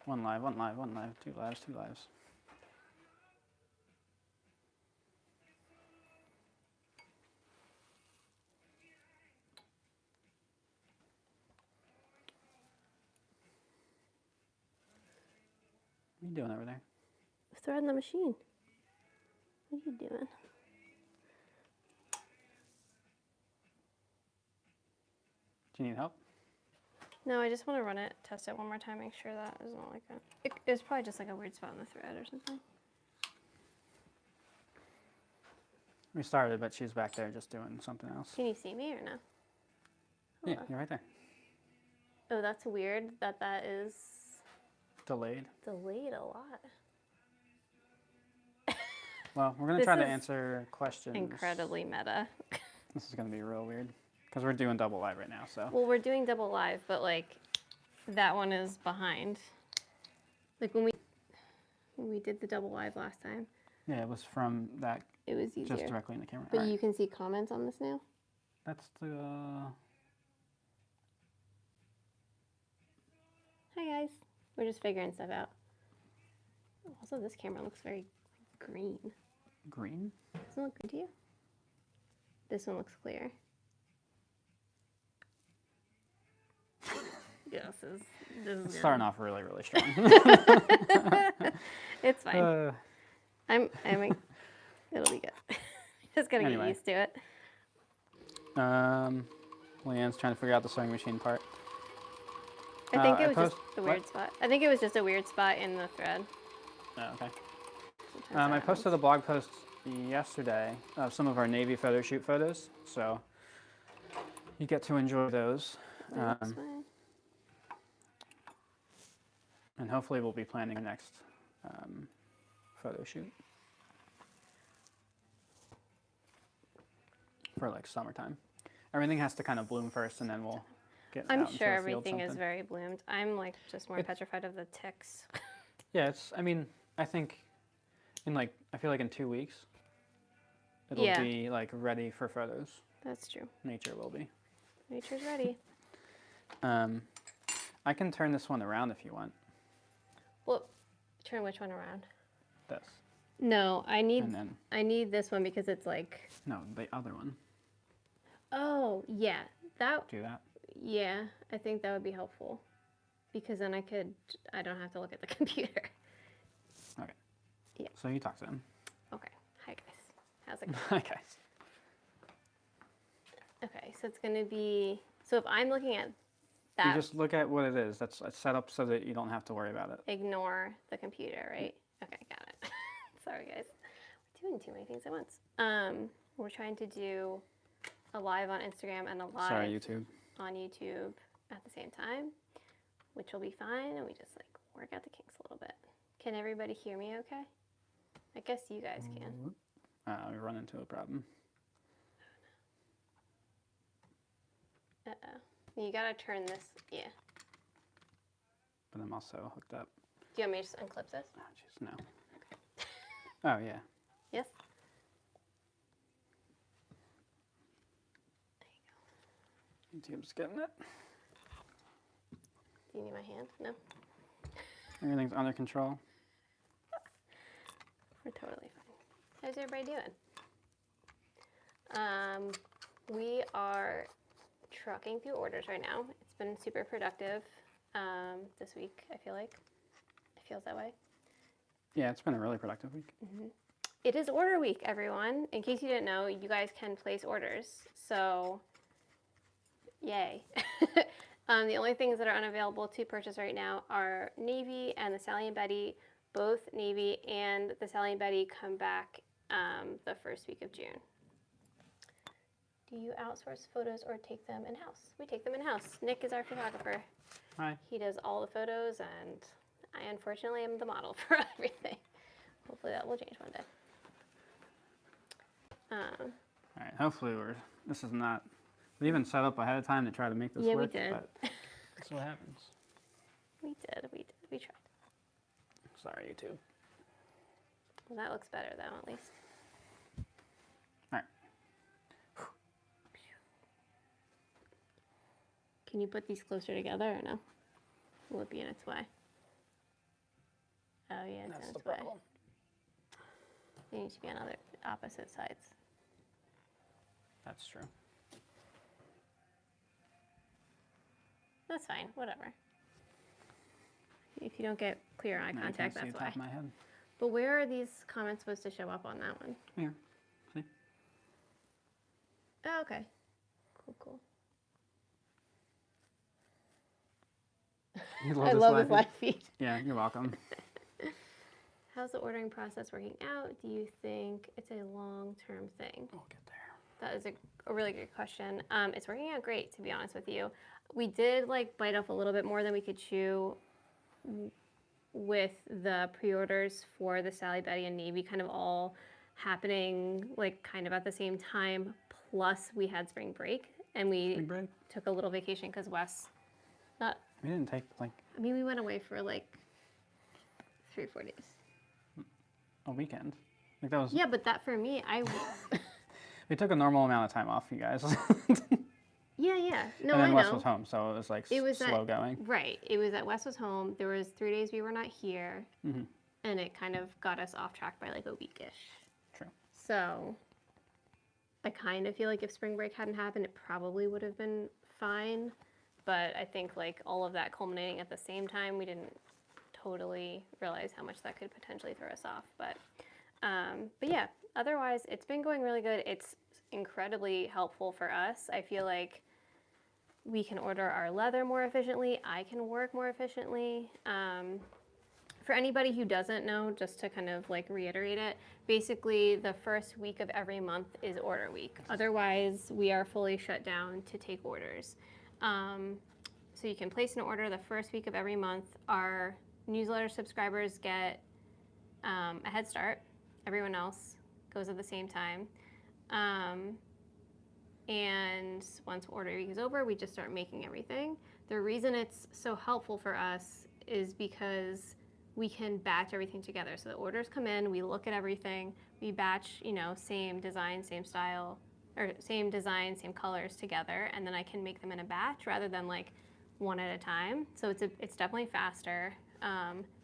One live, one live, one live, two lives, two lives. What are you doing over there? Threading the machine. What are you doing? Do you need help? No, I just want to run it, test it one more time, make sure that isn't like a... It was probably just like a weird spot in the thread or something. We started, but she's back there just doing something else. Can you see me or no? Yeah, you're right there. Oh, that's weird that that is... Delayed. Delayed a lot. Well, we're going to try to answer questions. Incredibly meta. This is going to be real weird. Because we're doing double live right now, so. Well, we're doing double live, but like that one is behind. Like when we did the double live last time. Yeah, it was from that. It was easier. Just directly in the camera. But right. you can see comments on this now? That's the... Hi guys. We're just figuring stuff out. Also, this camera looks very green. Green? Doesn't it look good to you? This one looks clear. Yeah, this is Starting off really, really strong. It's fine. I'm it'll be good. Just gotta get used to it. Leanne's trying to figure out the sewing machine part. I think it was just a weird spot. I think it was just a weird spot in the thread. Oh, okay. I posted a blog post yesterday of some of our Navy photo shoot photos, so you get to enjoy those. And hopefully we'll be planning our next photo shoot for like summertime. Everything has to kind of bloom first, and then we'll get I'm out into sure the field everything is something. very bloomed. I'm like just more petrified of the ticks. Yeah, I mean, I think I feel like in 2 weeks, it'll be like ready for photos. That's true. Nature will be. Nature's ready. I can turn this one around if you want. Well, turn which one around? This. No, I need this one because it's like... No, the other one. Oh, yeah. Do that? Yeah, I think that would be helpful. Because then I don't have to look at the computer. Okay. Yeah. So you talk to them. Okay. Hi, guys. How's it going? Hi, guys. Okay, so it's going to be... So if I'm looking at that... You just look at what it is. That's set up so that you don't have to worry about it. Ignore the computer, right? Okay, got it. Sorry, guys. We're doing too many things at once. We're trying to do a live on Instagram and a live on YouTube at the same time, which will be fine, and we just like work out the kinks a little bit. Can everybody hear me okay? I guess you guys can. We run into a problem. You gotta turn this, yeah. But I'm also hooked up. Do you want me to just unclip this? Oh, jeez, no. Okay. Oh, yeah. Yes? There you go. YouTube's getting it. Do you need my hand? No? Everything's under control. We're totally fine. How's everybody doing? We are trucking through orders right now. It's been super productive this week, I feel like. It feels that way. Yeah, it's been a really productive week. Mm-hmm. It is order week, everyone. In case you didn't know, you guys can place orders. So, yay. The only things that are unavailable to purchase right now are Navy and the Sally and Betty. Both Navy and the Sally and Betty come back the first week of June. Do you outsource photos or take them in-house? We take them in-house. Nick is our photographer. Hi. He does all the photos, and I unfortunately am the model for everything. Hopefully that will change one day. All right, hopefully this is not... We even set up ahead of time to try to make this work. Yeah, we did. But that's what happens. We tried. Sorry, YouTube. Well, that looks better, though, at least. All right. Can you put these closer together or no? Will it be in its way? Oh yeah, it's That's in the its way. problem. They need to be on other opposite sides. That's true. That's fine, whatever. If you don't get clear eye Now you contact, can't see that's the why. top of my head. But where are these comments supposed to show up on that one? Here. See? Oh, okay. Cool. You I love live this live feed. Yeah, you're welcome. How's the ordering process working out? Do you think it's a long-term thing? We'll get there. That is a really good question. It's working out great, to be honest with you. We did like bite off a little bit more than we could chew with the pre-orders for the Sally, Betty, and Navy kind of all happening like kind of at the same time. Plus we had spring break and we Spring break? took a little vacation because Wes, We didn't take like we went away for like 3-4 days. a weekend. Like that was. Yeah, but that for me, We took a normal amount of time off, you guys. yeah. No, And then I Wes know. was home, so it was like It was slow going. Right. It was that Wes was home. There was 3 days we were not here, Mm-hmm. and it kind of got us off track by like a weekish. True. So I kind of feel like if spring break hadn't happened, it probably would have been fine. But I think like all of that culminating at the same time, we didn't totally realize how much that could potentially throw us off. But yeah, otherwise it's been going really good. It's incredibly helpful for us. I feel like we can order our leather more efficiently. I can work more efficiently. For anybody who doesn't know, just to kind of like reiterate it, basically the first week of every month is order week. Otherwise, we are fully shut down to take orders. So you can place an order the first week of every month. Our newsletter subscribers get a head start. Everyone else goes at the same time. And once order week is over, we just start making everything. The reason it's so helpful for us is because we can batch everything together. So the orders come in, we look at everything, we batch, same design, same style, or same design, same colors together, and then I can make them in a batch rather than like one at a time. So it's definitely faster.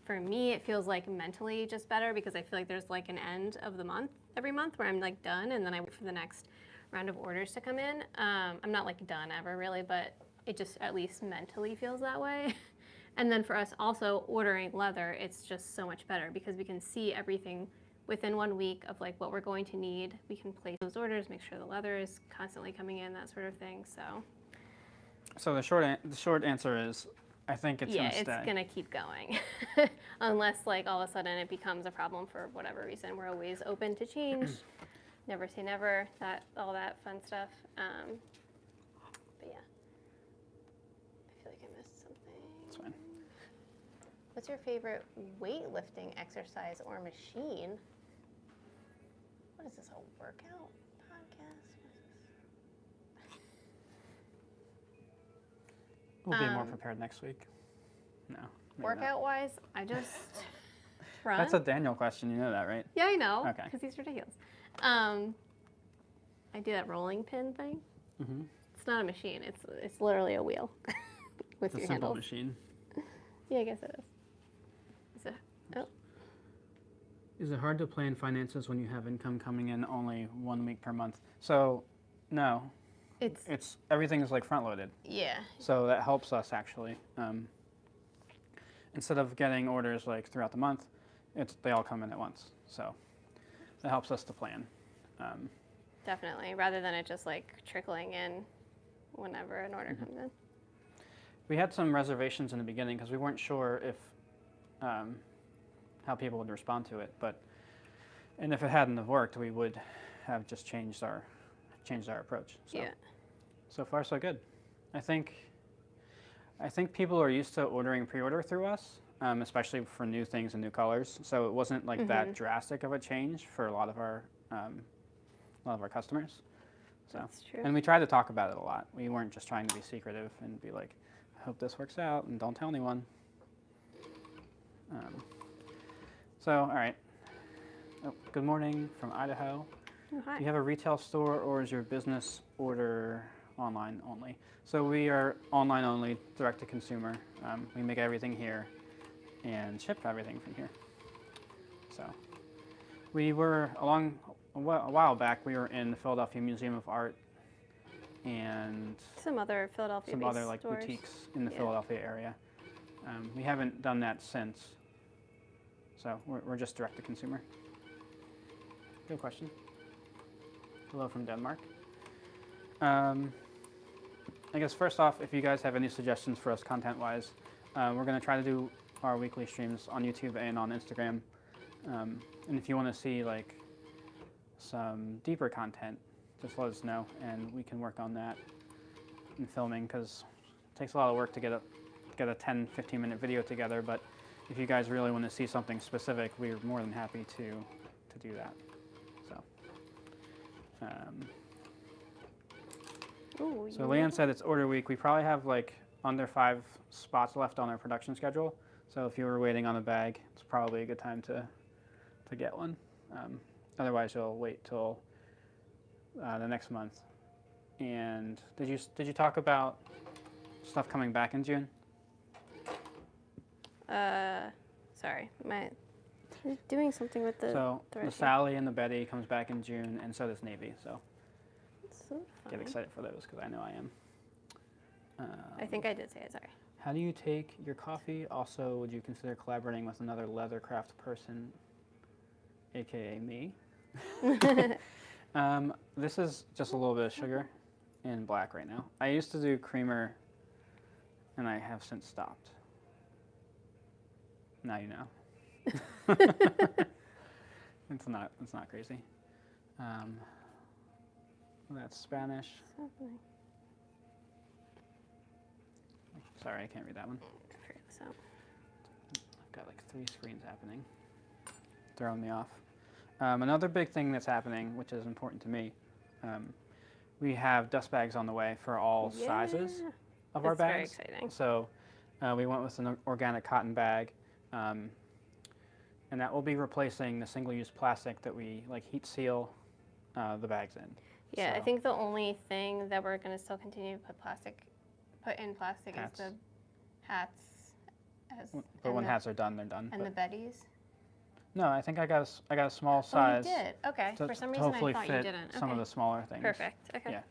For me, it feels like mentally just better because I feel like there's like an end of the month every month where I'm like done, and then I wait for the next round of orders to come in. I'm not like done ever really, but it just at least mentally feels that way. And then for us also ordering leather, it's just so much better because we can see everything within 1 week of like what we're going to need. We can place those orders, make sure the leather is constantly coming in, that sort of thing. So the short answer is, I think it's gonna stay. Yeah, it's gonna keep going, unless like all of a sudden it becomes a problem for whatever reason. We're always open to change. Never say never. All that fun stuff. But yeah, I feel like I missed something. It's fine. What's your favorite weightlifting exercise or machine? What is this, a workout podcast? We'll be more prepared next week. No. maybe not. Workout-wise, I just run. That's a Daniel question. You know that, right? Yeah, I know. Okay. Because he's ridiculous. I do that rolling pin thing. Mm-hmm. It's not a machine. It's literally a wheel with It's a your simple handles. machine. Yeah, I guess it is. Is it hard to plan finances when you have income coming in only 1 week per month? So, no. It's everything is like front loaded. yeah. So that helps us actually. Instead of getting orders like throughout the month, they all come in at once. So that helps us to plan. Definitely, rather than it just like trickling in whenever an order comes in. We had some reservations in the beginning because we weren't sure if how people would respond to it, and if it hadn't have worked, we would have just changed our approach. So, Yeah. So far, so good. I think people are used to ordering pre-order through us, especially for new things and new colors. So it wasn't like that drastic of a change for a lot of our customers. So, That's true. and we tried to talk about it a lot. We weren't just trying to be secretive and be like, I hope this works out and don't tell anyone. So, all right. Oh, good morning from Idaho. Oh, hi. Do you have a retail store or is your business order online only? So we are online only, direct to consumer. We make everything here and ship everything from here. So we were a while back. We were in the Philadelphia Museum of Art and Some other Philadelphia some other like stores. boutiques in the Yeah. Philadelphia area. We haven't done that since. So we're just direct to consumer. Good question. Hello from Denmark. I guess first off, if you guys have any suggestions for us content-wise, we're going to try to do our weekly streams on YouTube and on Instagram. And if you want to see like some deeper content, just let us know, and we can work on that in filming, because it takes a lot of work to get a 10, 15-minute video together. But if you guys really want to see something specific, we're more than happy to do that. So. Ooh, So Leanne said it's order week. We probably have like under 5 spots left on our production schedule. So if you were waiting on a bag, it's probably a good time to get one. Otherwise, you'll wait till the next month. And did you talk about stuff coming back in June? Sorry, doing something with the. So the Sally and the Betty comes back in June, and so does Navy. So So get fun. excited for those, because I know I am. I think I did say it. Sorry. How do you take your coffee? Also, would you consider collaborating with another leathercraft person, aka me? This is just a little bit of sugar and black right now. I used to do creamer, and I have since stopped. Now you know. It's not crazy. That's Spanish. Something. Sorry, I can't read that one. Figure this out. I've got like 3 screens happening, throwing me off. Another big thing that's happening, which is important to me, we have dust bags on the way for all sizes of our bags. That's very exciting. So we went with an organic cotton bag, and that will be replacing the single-use plastic that we like heat seal the bags in. Yeah, I So- think the only thing that we're going to still continue to put in plastic Hats. is the hats. But when hats are done, they're done. And but- the Bettys. No, I think I got a small Oh, size. you did? Okay. To, For some to reason, I hopefully thought fit you didn't. some of the smaller things. Perfect. Okay.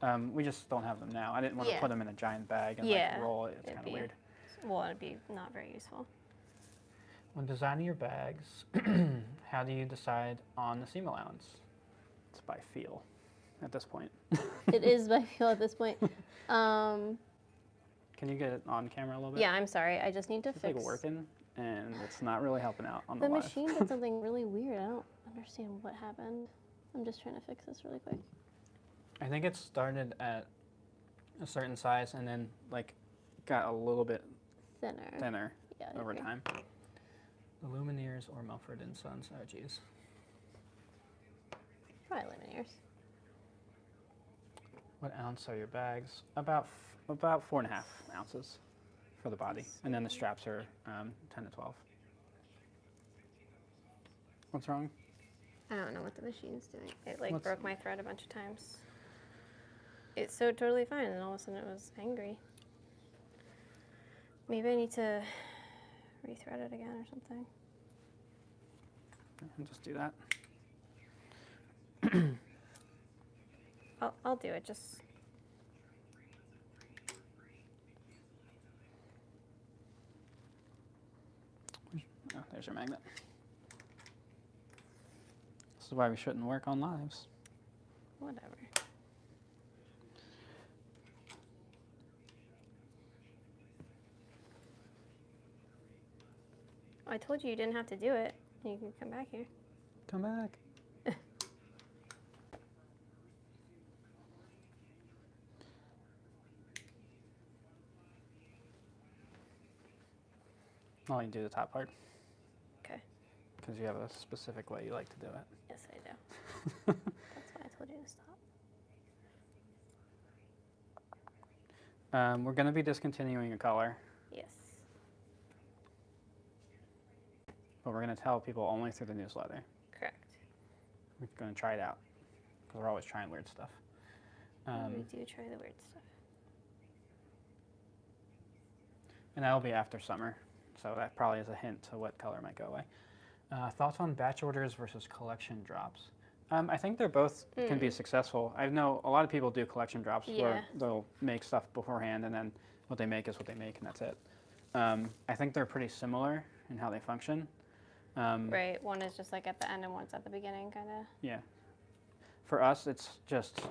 Yeah. We just don't have them now. I didn't want to Yeah. put them in a giant bag and Yeah, like roll it. It's it'd kind of be- weird. Well, it'd be not very useful. When designing your bags, how do you decide on the seam allowance? It's by feel at this point. It is by feel at this point. Can you get it on camera a little bit? Yeah, I'm sorry. I just need to It's fix. like working, and it's not really helping out on the The live. machine did something really weird. I don't understand what happened. I'm just trying to fix this really quick. I think it started at a certain size and then like got a little bit thinner Yeah. I over agree. time. The Lumineers or Mumford and Sons. Oh, geez. Probably Lumineers. What ounce are your bags? About 4.5 ounces for the body, and then the straps are 10 to 12. What's wrong? I don't know what the machine's doing. It like What's- broke my thread a bunch of times. It's so totally fine, and all of a sudden it was angry. Maybe I need to rethread it again or something. I'll just do that. I'll do it. Just Oh, there's your magnet. This is why we shouldn't work on lives. whatever. I told you didn't have to do it. You can come back here. Come back. I'll only do the top part. Okay. Because you have a specific way you like to do it. Yes, I do. That's why I told you to stop. We're going to be discontinuing a color, Yes. but we're going to tell people only through the newsletter. Correct. We're going to try it out, because we're always trying weird stuff. We do try the weird stuff. And that'll be after summer, so that probably is a hint to what color might go away. Thoughts on batch orders versus collection drops? I think they're both can be successful. I know a lot of people do collection drops where Yeah. they'll make stuff beforehand and then what they make is what they make and that's it. I think they're pretty similar in how they function. Right. One is just like at the end and one's at the beginning, kind of. Yeah. For us, it's just,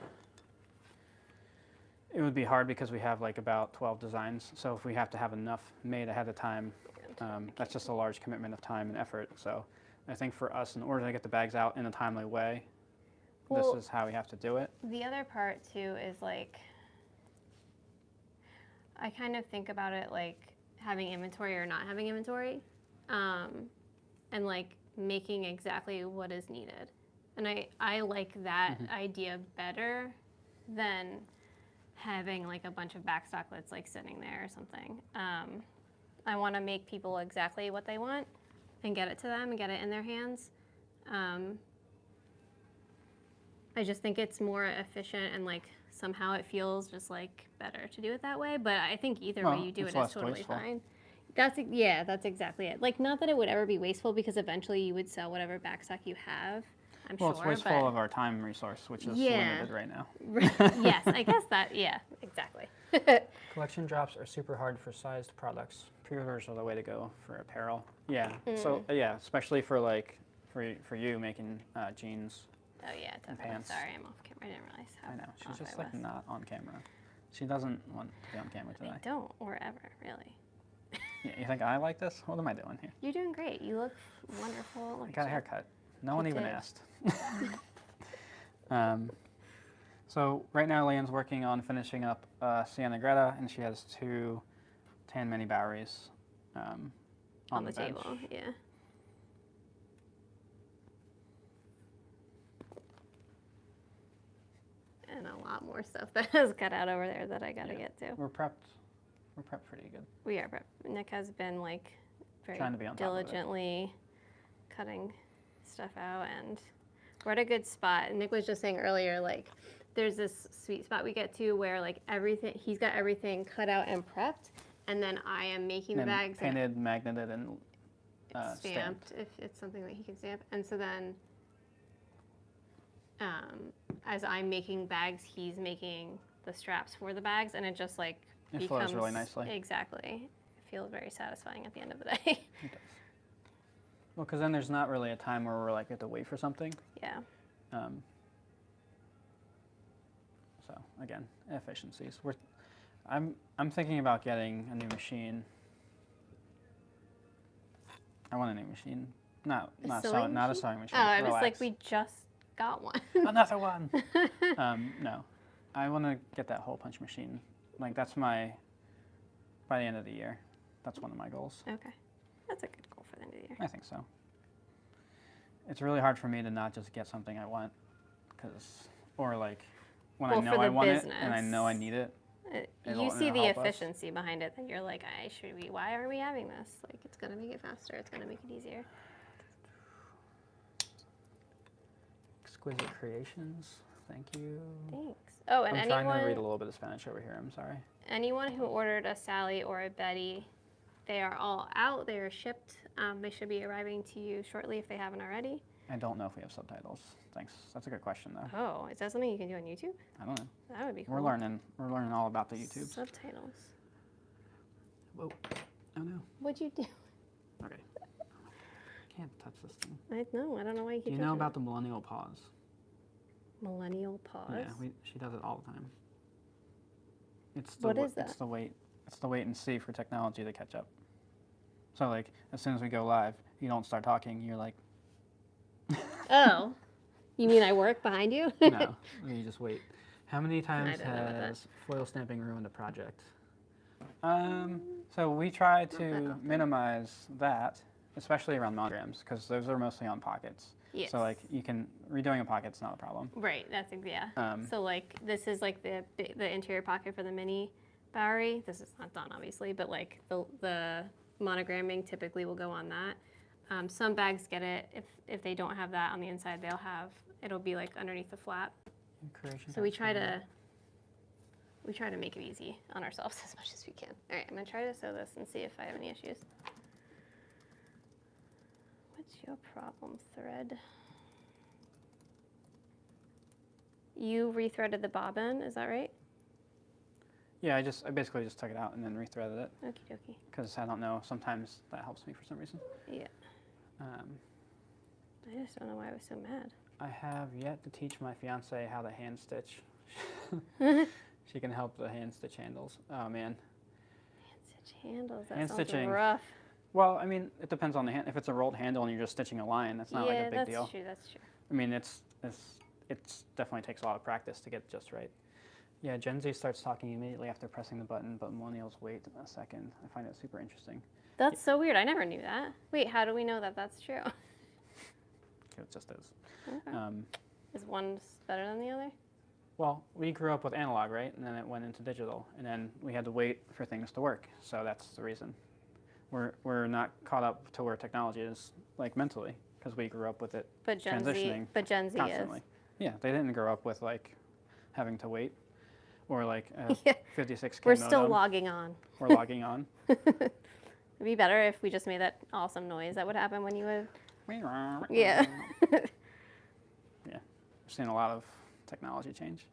it would be hard because we have like about 12 designs. So if we have to have enough made ahead of time, that's just a large commitment of time and effort. So I think for us, in order to get the bags out in a timely way, Well, this is how we have to do it. The other part too is like, I kind of think about it like having inventory or not having inventory, and like making exactly what is needed. And I like that idea better than having like a bunch of backstock that's like sitting there or something. I want to make people exactly what they want and get it to them and get it in their hands. I just think it's more efficient and like somehow it feels just like better to do it that way. But I think either way you do it it's is less totally wasteful. fine. That's exactly it. Like not that it would ever be wasteful because eventually you would sell whatever backstock you have. I'm Well, sure. it's wasteful of our time resource, which is Yeah. limited right now. Yes, I guess that. Yeah, exactly. Collection drops are super hard for sized products. Pre-orders are the way to go for apparel. Yeah. So yeah, especially for like for you making jeans. Oh yeah, definitely. pants. Sorry, I'm off camera. I didn't realize how. I know she's off just I like was. not on camera. She doesn't want to be on camera today. I don't, or ever, really. Yeah, you think I like this? What am I doing here? You're doing great. You look wonderful. I got a haircut. No one You even did. asked. So right now, Leanne's working on finishing up Sienna Greta, and she has 2 tan mini Boweries on the bench. table. Yeah. And a lot more stuff that is cut out over there that I gotta Yeah. get to. We're prepped. We're prepped pretty good. We are, but Nick has been like very Trying to be on top of it. diligently cutting stuff out, and we're at a good spot. Nick was just saying earlier, like there's this sweet spot we get to where like everything he's got everything cut out and prepped, and then I am making the And bags and painted, magneted, and stamped if it's something that he can stamp. And so then, as I'm making bags, he's making the straps for the bags, and it just like It becomes flows really nicely. Exactly. It feels very satisfying at the end of the day. It does. Well, because then there's not really a time where we're like, we have to wait for something. Yeah. So again, efficiencies. I'm thinking about getting a new machine. I want a new machine. Not a sewing sewing machine. Oh, I was like, Relax. we just got one. Another one. No, I want to get that hole punch machine. Like that's by the end of the year. That's one of my goals. Okay. That's a good goal for the end of the year. I think so. It's really hard for me to not just get something I want, or like when Well, I for know I the want it and I business. know I need it. You see the help us. efficiency behind it, then you're like, why are we having this? Like, it's going to make it faster. It's going to make it easier. Exquisite Creations. Thank you. Thanks. Oh, and I'm trying to read a anyone little bit of Spanish over here. I'm sorry. who ordered a Sally or a Betty, they are all out. They are shipped. They should be arriving to you shortly if they haven't already. I don't know if we have subtitles. Thanks. That's a good question, though. Oh, is that something you can do on YouTube? I don't know. That would be cool. We're learning. We're learning all about the YouTube. Subtitles. Whoa. Oh no. What'd you do? Okay. Can't touch this thing. I don't know why you keep Do you know touching about it. the millennial pause? Millennial pause? Yeah, she does it all the time. It's What is It's that? the wait. It's the wait and see for technology to catch up. So like, as soon as we go live, you don't start talking. You're like, Oh. You mean I work behind you? no. You just wait. How many times don't know about that. has foil stamping ruined a project? So we try that to often. minimize that, especially around monograms, because those are mostly on pockets. Yes. So like, redoing a pocket's not a problem. Right, that's yeah. Um, So like this is like the interior pocket for the mini Bowery. This is not done obviously, but like the monogramming typically will go on that. Some bags get it if they don't have that on the inside. It'll be like underneath the flap. Creation So we tax try ruined. to make it easy on ourselves as much as we can. All right, I'm gonna try to sew this and see if I have any issues. Which your problem, thread? You rethreaded the bobbin, is that right? Yeah, I basically just took it out and then rethreaded it Okie dokie. because I don't know. Sometimes that helps me for some reason. Yeah. I just don't know why I was so mad. I have yet to teach my fiance how to hand stitch. She can help the hand stitch handles. Oh man. Hand stitch handles. That Hand sounds stitching. rough. Well, I mean, it depends on the hand. If it's a rolled handle and you're just stitching a line, that's not like a big deal. That's true. That's true. I mean, it's definitely takes a lot of practice to get it just right. Yeah, Gen Z starts talking immediately after pressing the button, but millennials wait a second. I find it super interesting. That's so weird. I never knew that. Wait, how do we know that that's true? It just is. Okay. Is one better than the other? Well, we grew up with analog, right? And then it went into digital, and then we had to wait for things to work. So that's the reason. We're not caught up to where technology is, like mentally, because we grew up with it But Gen transitioning Z constantly. is. Yeah, they didn't grow up with like having to wait, or like a Yeah. 56K We're modem, still logging on. or logging on. It'd be better if we just made that awesome noise that would happen when you would. Yeah. Yeah, we've seen a lot of technology change.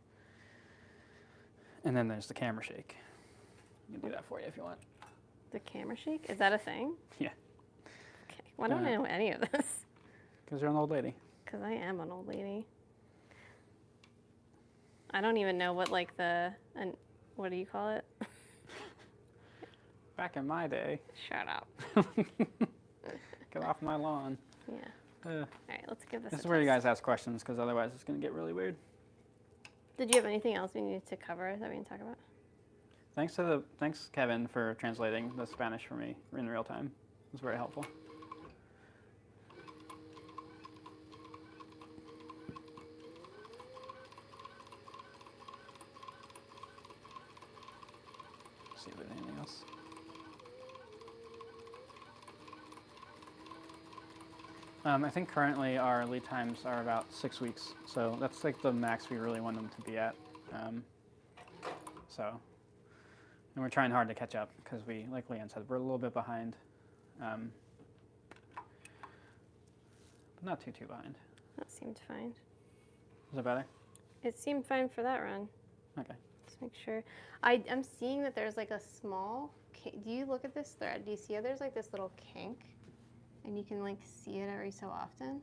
And then there's the camera shake. I can do that for you if you want. The camera shake? Is that a thing? Yeah. Okay. Why don't I know any of this? Because you're an old lady. Because I am an old lady. I don't even know what like what do you call it? Back in my day. Shut up. Get off my lawn. Yeah. All right, let's give this This a is where you test. guys ask questions, because otherwise it's going to get really weird. Did you have anything else we needed to cover that we didn't talk about? Thanks Kevin for translating the Spanish for me in real time. It was very helpful. See if there's anything else. I think currently our lead times are about 6 weeks, so that's like the max we really want them to be at. And we're trying hard to catch up because like Leanne said, we're a little bit behind, but not too behind. That seemed fine. Is it better? It seemed fine for that run. Okay. Just make sure. I'm seeing that there's like a small. Do you look at this thread? Do you see how there's like this little kink, and you can like see it every so often?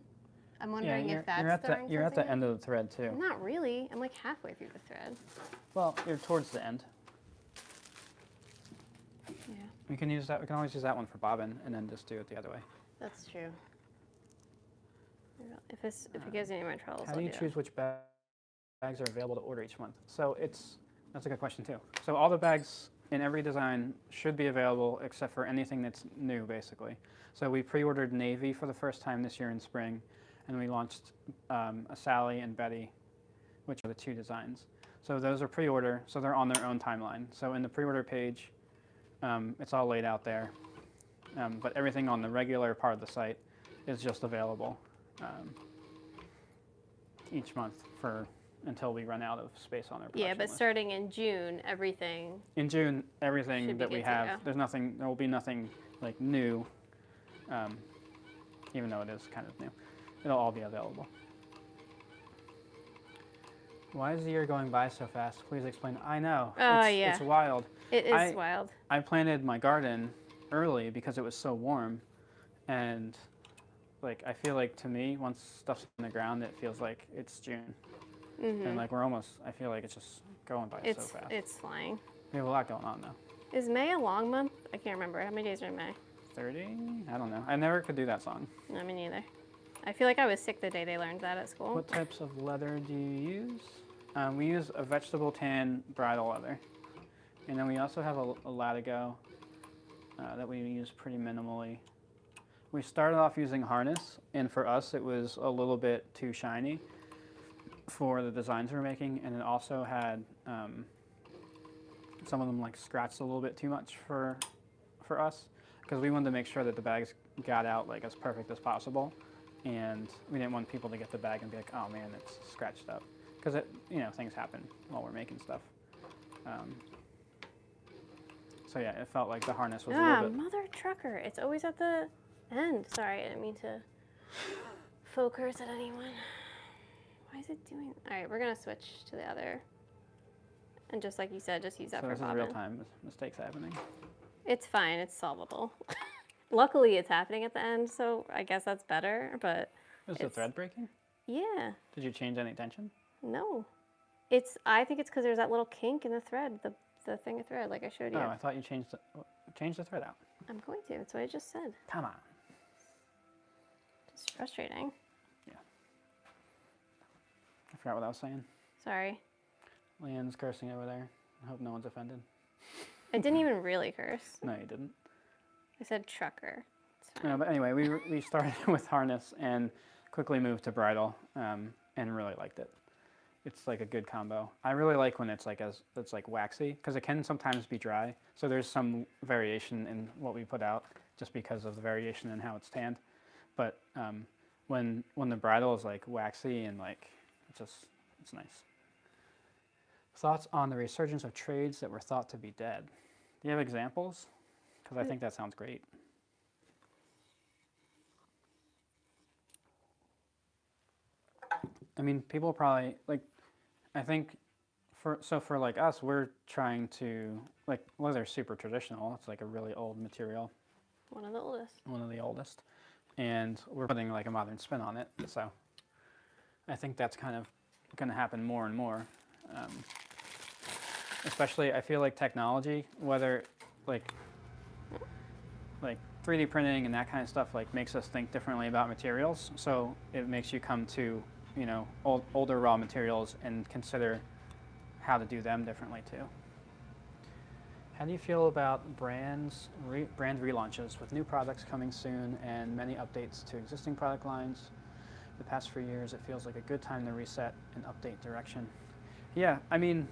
I'm wondering if that's you're at the end of the thread too. Not really. I'm like halfway through the thread. Well, you're towards the end. Yeah. We can use that. We can always use that one for bobbin, and then just do it the other way. That's true. If it gives any more troubles, How do you choose which bags are available to order each month? So that's a good question too. So all the bags in every design should be available except for anything that's new, basically. So we pre-ordered navy for the first time this year in spring, and we launched a Sally and Betty, which are the 2 designs. So those are pre-order, so they're on their own timeline. So in the pre-order page, it's all laid out there, but everything on the regular part of the site is just available each month until we run out of space on our production Yeah, but list. starting in June, everything. In June, everything Should be that we good to have, go. there will be nothing like new, even though it is kind of new. It'll all be available. Why is the year going by so fast? Please explain. I know. Yeah. It's wild. It is wild. I planted my garden early because it was so warm, and like I feel like to me, once stuff's in the ground, it feels like it's June, and like I feel like it's just going by so fast. It's flying. We have a lot going on though. Is May a long month? I can't remember. How many days are in May? 30? I don't know. I never could do that song. No, me neither. I feel like I was sick the day they learned that at school. What types of leather do you use? We use a vegetable tan bridal leather. And then we also have a latigo that we use pretty minimally. We started off using harness, and for us it was a little bit too shiny for the designs we're making, and it also had some of them like scratched a little bit too much for us, because we wanted to make sure that the bags got out like as perfect as possible, and we didn't want people to get the bag and be like, oh man, it's scratched up, because things happen while we're making stuff. So yeah, it felt like the harness was a little bit. Mother trucker. It's always at the end. Sorry, I didn't mean to. Focus at anyone. Why is it doing? All right, we're gonna switch to the other. And just like you said, just use that So for this is bobbin. real time mistakes happening. It's fine. It's solvable. Luckily, it's happening at the end, so I guess that's better. But Is the thread breaking? yeah, Did you change any tension? no, it's. I think it's because there's that little kink in the thread, the thing of thread, like I showed you. Oh, I thought you changed the thread out. I'm going to. That's what I just said. Come on. Just frustrating. Yeah. I forgot what I was saying. Sorry. Leanne's cursing over there. I hope no one's offended. I didn't even really curse. No, you didn't. I said trucker. It's No, fine. but anyway, we started with harness and quickly moved to bridle, and really liked it. It's like a good combo. I really like when it's like waxy, because it can sometimes be dry. So there's some variation in what we put out, just because of the variation in how it's tanned. But when the bridle is like waxy and like it's nice. Thoughts on the resurgence of trades that were thought to be dead? Do you have examples? Because I think that sounds great. I mean, people probably like. I think for like us, we're trying to like leather's super traditional. It's like a really old material, One of the oldest. one of the oldest, and we're putting like a modern spin on it. So I think that's kind of going to happen more and more. Especially, I feel like technology, whether like 3D printing and that kind of stuff, like makes us think differently about materials. So it makes you come to older raw materials and consider how to do them differently too. How do you feel about brand relaunches with new products coming soon and many updates to existing product lines? The past few years, it feels like a good time to reset and update direction. Yeah, I mean,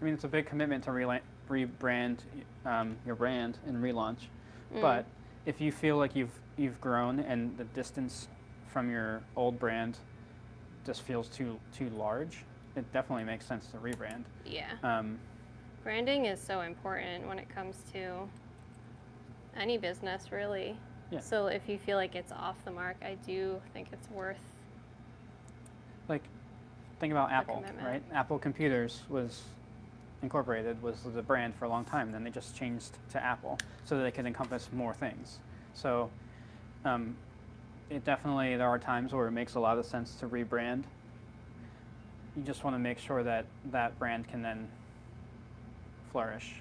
it's a big commitment to rebrand your brand and relaunch. But if you feel like you've grown and the distance from your old brand just feels too large, it definitely makes sense to rebrand. Yeah. Branding is so important when it comes to any business, really. Yeah. So if you feel like it's off the mark, I do think it's worth. Like, think about Apple, commitment. right? Apple Computers was the brand for a long time. Then they just changed to Apple so that they could encompass more things. So there are times where it makes a lot of sense to rebrand. You just want to make sure that that brand can then flourish.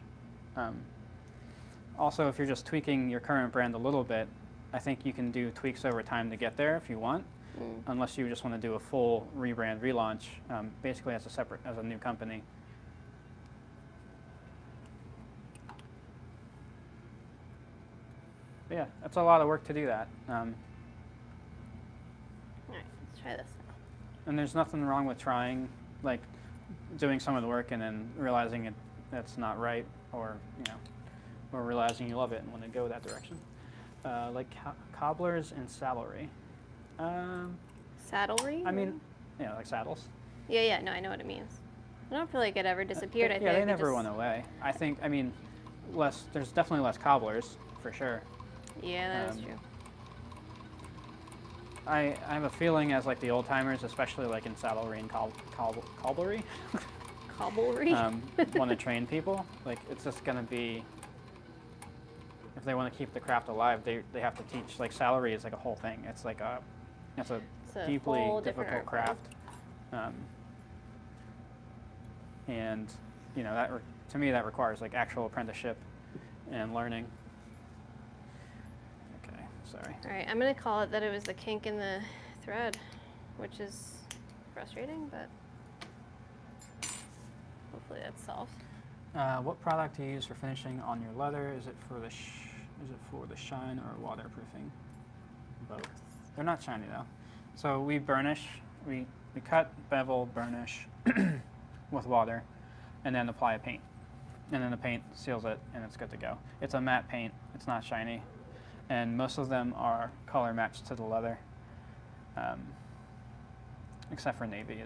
Also, if you're just tweaking your current brand a little bit, I think you can do tweaks over time to get there if you want, unless you just want to do a full rebrand relaunch, basically as a new company. But yeah, that's a lot of work to do that. All right, let's try this now. And there's nothing wrong with trying, like doing some of the work and then realizing that's not right, or or realizing you love it and want to go that direction. Like cobblers and saddlery. Saddlery? I mean, like saddles. Yeah, no, I know what it means. I don't feel like it ever disappeared. I think they it never just... went away. I think, there's definitely less cobblers, for sure. Yeah, that is true. I have a feeling as like the old timers, especially like in saddlery and cobblery, Cobblery? want to train people. Like it's just going to be, if they want to keep the craft alive, they have to teach. Like saddlery is like a whole thing. It's like it's a deeply whole different difficult art craft. And to me that requires like actual apprenticeship and learning. Okay, sorry. All right, I'm going to call it that it was the kink in the thread, which is frustrating, but hopefully that's solved. What product do you use for finishing on your leather? Is it for the shine or waterproofing? Both. They're not shiny though. So we burnish. We cut, bevel, burnish with water, and then apply a paint. And then the paint seals it, and it's good to go. It's a matte paint. It's not shiny. And most of them are color matched to the leather, except for navy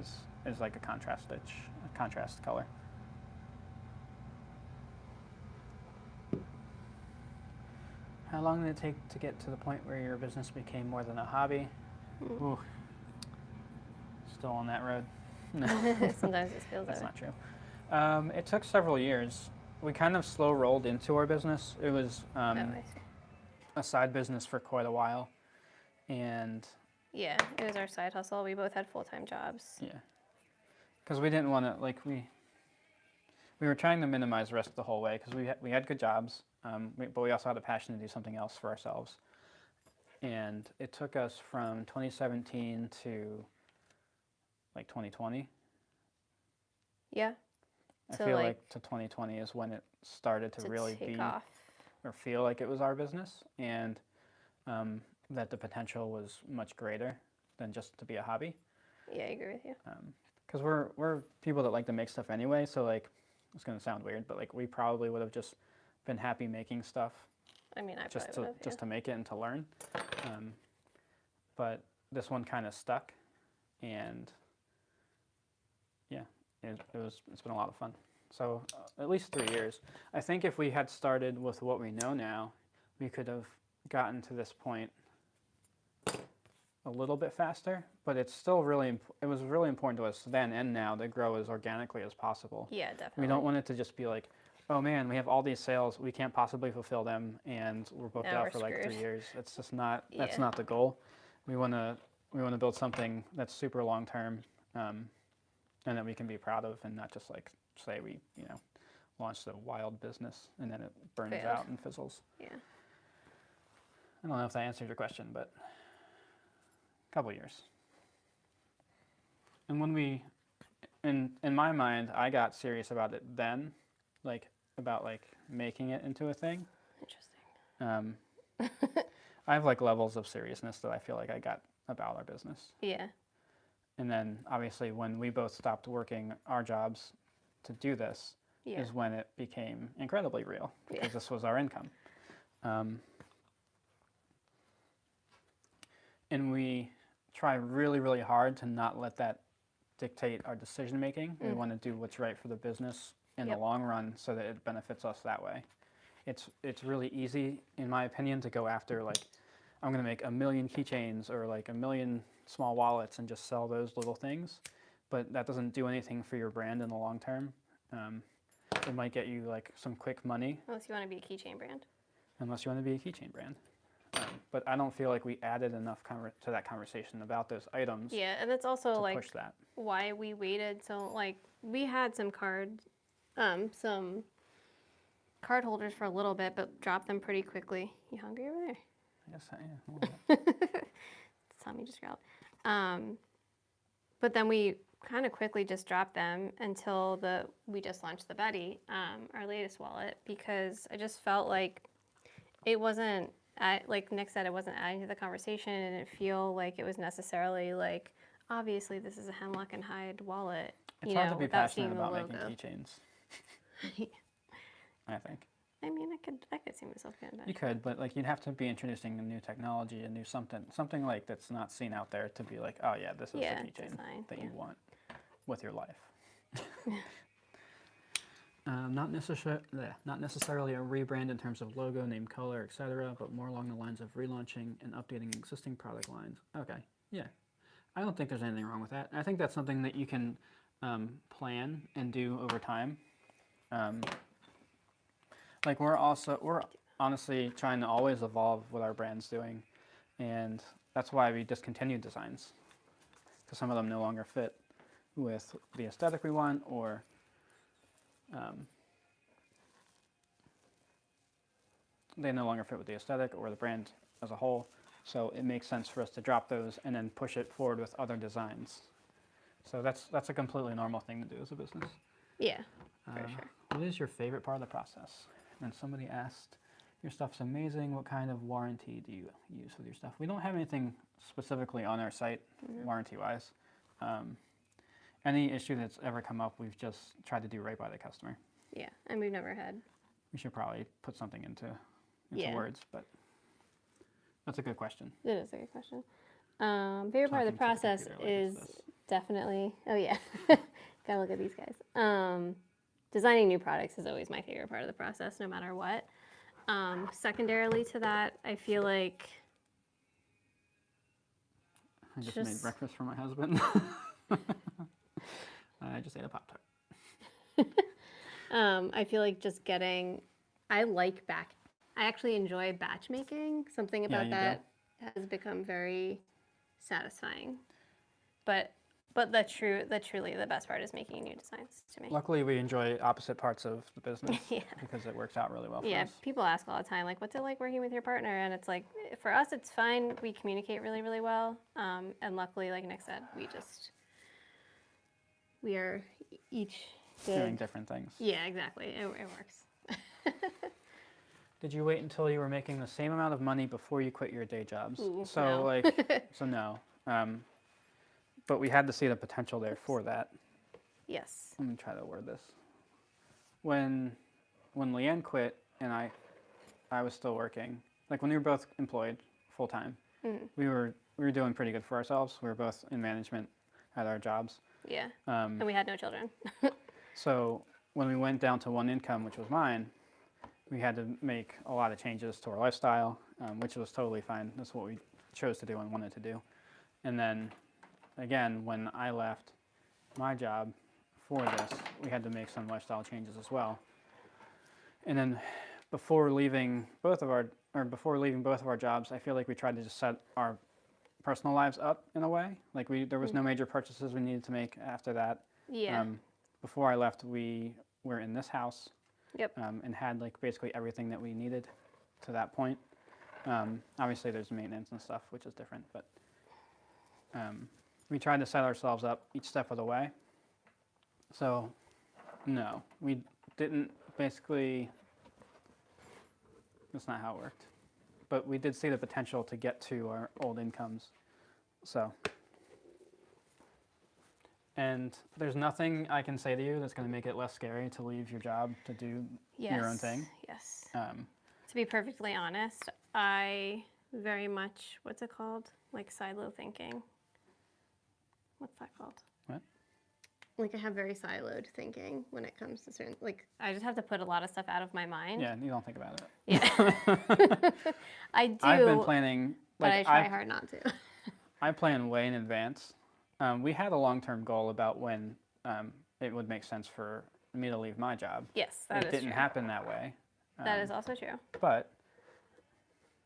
is like a contrast color. How long did it take to get to the point where your business became more than a hobby? Ooh, still on that road. No, Sometimes it feels that's that not true. It took several years. We kind of slow rolled into our business. It was way. Oh, I see. a side business for quite a while, and Yeah, it was our side hustle. We both had full-time jobs. yeah, because we didn't want to we were trying to minimize risk the whole way because we had good jobs, but we also had a passion to do something else for ourselves. And it took us from 2017 to like 2020. Yeah. I So, feel like, like to 2020 is when it started to really take be off. or feel like it was our business, and that the potential was much greater than just to be a hobby. Yeah, I agree with you. Because we're people that like to make stuff anyway, so like it's gonna sound weird, but like we probably would have just been happy making stuff I mean, I just probably to would have. just to make it and to learn. But this one kind of stuck, and yeah, it's been a lot of fun. So at least 3 years. I think if we had started with what we know now, we could have gotten to this point a little bit faster. But it's still it was really important to us then and now to grow as organically as possible. Yeah, definitely. We don't want it to just be like, oh man, we have all these sales, we can't possibly fulfill them, and we're booked Now out we're for like screwed. 3 years. It's just not. That's Yeah. not the goal. We want to build something that's super long term, and that we can be proud of, and not just like say we launched a wild business and then it burns Failed. out and fizzles. Yeah. I don't know if that answered your question, but a couple years. And when in my mind, I got serious about it then, like about like making it into a thing. Interesting. I have like levels of seriousness that I feel like I got about our business. Yeah. And then obviously when we both stopped working our jobs to do this Yeah. is when it became incredibly real because Yeah. this was our income. And we try really, really hard to not let that dictate our decision making. We want to do what's right for the business in the Yep. long run so that it benefits us that way. It's really easy, in my opinion, to go after like I'm going to make 1 million keychains or like 1 million small wallets and just sell those little things, but that doesn't do anything for your brand in the long term. It might get you like some quick money, Unless you want to be a keychain brand. unless you want to be a keychain brand. But I don't feel like we added enough to that conversation about those items Yeah, and that's also to like push that. why we waited. So like we had some some card holders for a little bit, but dropped them pretty quickly. You hungry over there? I guess, yeah, a little bit. Tommy just growled. But then we kind of quickly just dropped them until we just launched the Betty, our latest wallet, because I just felt like it wasn't, like Nick said, it wasn't adding to the conversation, and it didn't feel like it was necessarily like, obviously this is a Hemlock and Hyde wallet, It's hard to be without passionate seeing the about logo. making keychains, I think. I mean, I could see myself getting You that. could, but like you'd have to be introducing a new technology, a new something like that's not seen out there to be like, oh yeah, this is Yeah, the keychain design, that yeah. you want with your life. Not necessarily a rebrand in terms of logo, name, color, etc., but more along the lines of relaunching and updating existing product lines. Okay, yeah, I don't think there's anything wrong with that. I think that's something that you can plan and do over time. Like we're honestly trying to always evolve what our brand's doing, and that's why we discontinued designs, because some of them no longer fit with the aesthetic we want, or they no longer fit with the aesthetic or the brand as a whole. So it makes sense for us to drop those and then push it forward with other designs. So that's a completely normal thing to do as a business. Yeah, for sure. What is your favorite part of the process? And somebody asked, your stuff's amazing. What kind of warranty do you use with your stuff? We don't have anything specifically on our site, warranty-wise. Any issue that's ever come up, we've just tried to do right by the customer. Yeah, and we've never had. We should probably put something into Yeah. words, but that's a good question. It is a good question. Favorite part of Talking to the the process computer like is it's this. definitely. Oh yeah, gotta look at these guys. Designing new products is always my favorite part of the process, no matter what. Secondarily to that, I feel like I just made breakfast for my husband. I just ate a Pop-Tart. I feel like just getting, I actually enjoy batch making. Something Yeah, about you do. that has become very satisfying. But truly the best part is making new designs to me. Luckily, we enjoy opposite parts of the business Yeah. because it works out really well for Yeah, us. people ask all the time, like, what's it like working with your partner? And it's like, for us, it's fine. We communicate really, really well. And luckily, like Nick said, we are each Doing different things. Yeah, exactly. It works. Did you wait until you were making the same amount of money before you quit your day jobs? Ooh, So no. so no. But we had to see the potential there for that. Yes. Let me try to word this. When Leanne quit and I was still working, like when we were both employed full time, we were doing pretty good for ourselves. We were both in management at our jobs. Yeah. And we had no children. So when we went down to one income, which was mine, we had to make a lot of changes to our lifestyle, which was totally fine. That's what we chose to do and wanted to do. And then again, when I left my job for this, we had to make some lifestyle changes as well. And then before leaving both of our jobs, I feel like we tried to just set our personal lives up in a way. Like there was no major purchases we needed to make after that. Yeah. Before I left, we were in this house. Yep. And had like basically everything that we needed to that point. Obviously, there's maintenance and stuff, which is different, but we tried to set ourselves up each step of the way. So, no, we didn't basically. That's not how it worked. But we did see the potential to get to our old incomes. So. And there's nothing I can say to you that's going to make it less scary to leave your job to do your own thing. Yes. To be perfectly honest, I very much, what's it called? Like silo thinking. What's that called? What? Like I have very siloed thinking when it comes to certain, like I just have to put a lot of stuff out of my mind. Yeah, you don't think about it. Yeah. I do. I've been planning. But I try hard not to. I plan way in advance. We had a long-term goal about when it would make sense for me to leave my job. Yes, that is It didn't true. happen that way. That is also true. But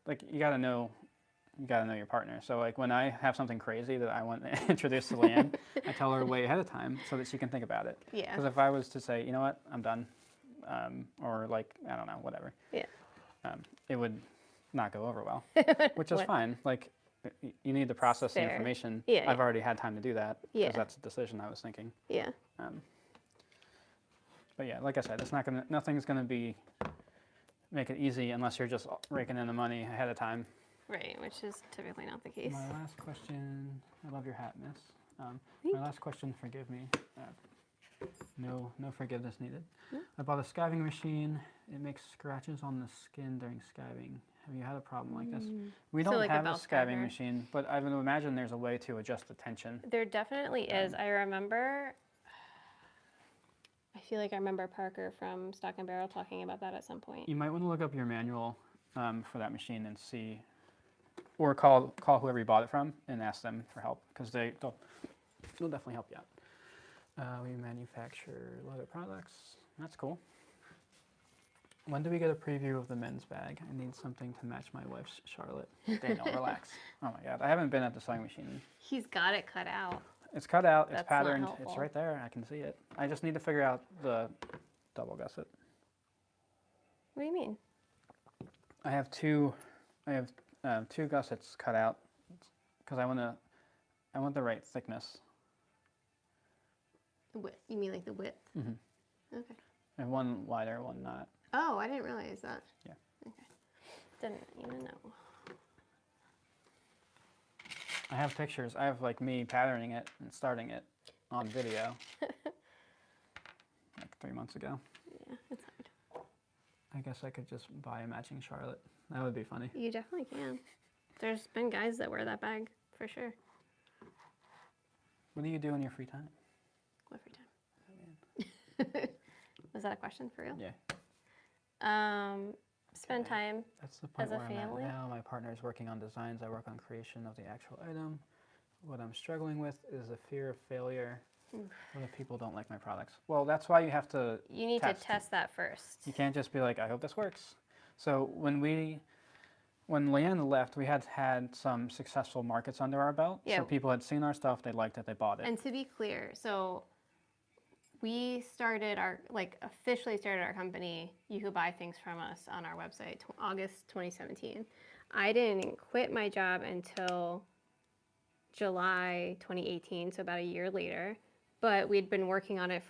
like you gotta know your partner. So like when I have something crazy that I want to introduce to Leanne, I tell her way ahead of time so that she can think about it. Yeah. Because if I was to say, you know what, I'm done, or like I don't know, whatever. Yeah. It would not go over well, which is fine. Like you need to process the Fair. information. Yeah, I've already had time to do that because Yeah. that's a decision I was thinking. Yeah. But yeah, like I said, nothing's gonna make it easy unless you're just raking in the money ahead of time. Right, which is typically not the case. My last question, I love your hat, miss. Thank My last question, forgive me. No forgiveness needed. I bought a skiving machine. It makes scratches on the skin during skiving. Have you had a problem like this? We So don't like a have a belt skiving skiver. machine, but I would imagine there's a way to adjust the tension. There definitely is. I remember, I feel like I remember Parker from Stock and Barrel talking about that at some point. You might want to look up your manual for that machine and see, or call whoever you bought it from and ask them for help because they'll definitely help you out. We manufacture leather products. That's cool. When do we get a preview of the men's bag? I need something to match my wife's Charlotte. Daniel, relax. Oh my God, I haven't been at the sewing machine. He's got it cut out. It's cut out, it's That's not patterned, it's helpful. right there, I can see it. I just need to figure out the double gusset. What do you mean? I have two gussets cut out because I want the right thickness. The width. You mean like the width? Mm-hmm. Okay. And one wider, one not. Oh, I didn't realize that. Yeah. Okay. Didn't even know. I have pictures. I have like me patterning it and starting it on video. Like 3 months ago. Yeah, it's hard. I guess I could just buy a matching Charlotte. That would be funny. You definitely can. There's been guys that wear that bag for sure. What do you do in your free time? Every time. Was that a question for real? Yeah. spend time. That's the point as a where family? I'm at now. My partner's working on designs. I work on creation of the actual item. What I'm struggling with is a fear of failure. What if people don't like my products? Well, that's why you have to You need test. to test that first. You can't just be like, I hope this works. So when Leanne left, we had some successful markets under our belt. Yeah. So people had seen our stuff, they liked it, they bought it. And to be clear, so we started officially started our company. You could buy things from us on our website, August 2017. I didn't quit my job until July 2018, so about a year later. But we'd been working on it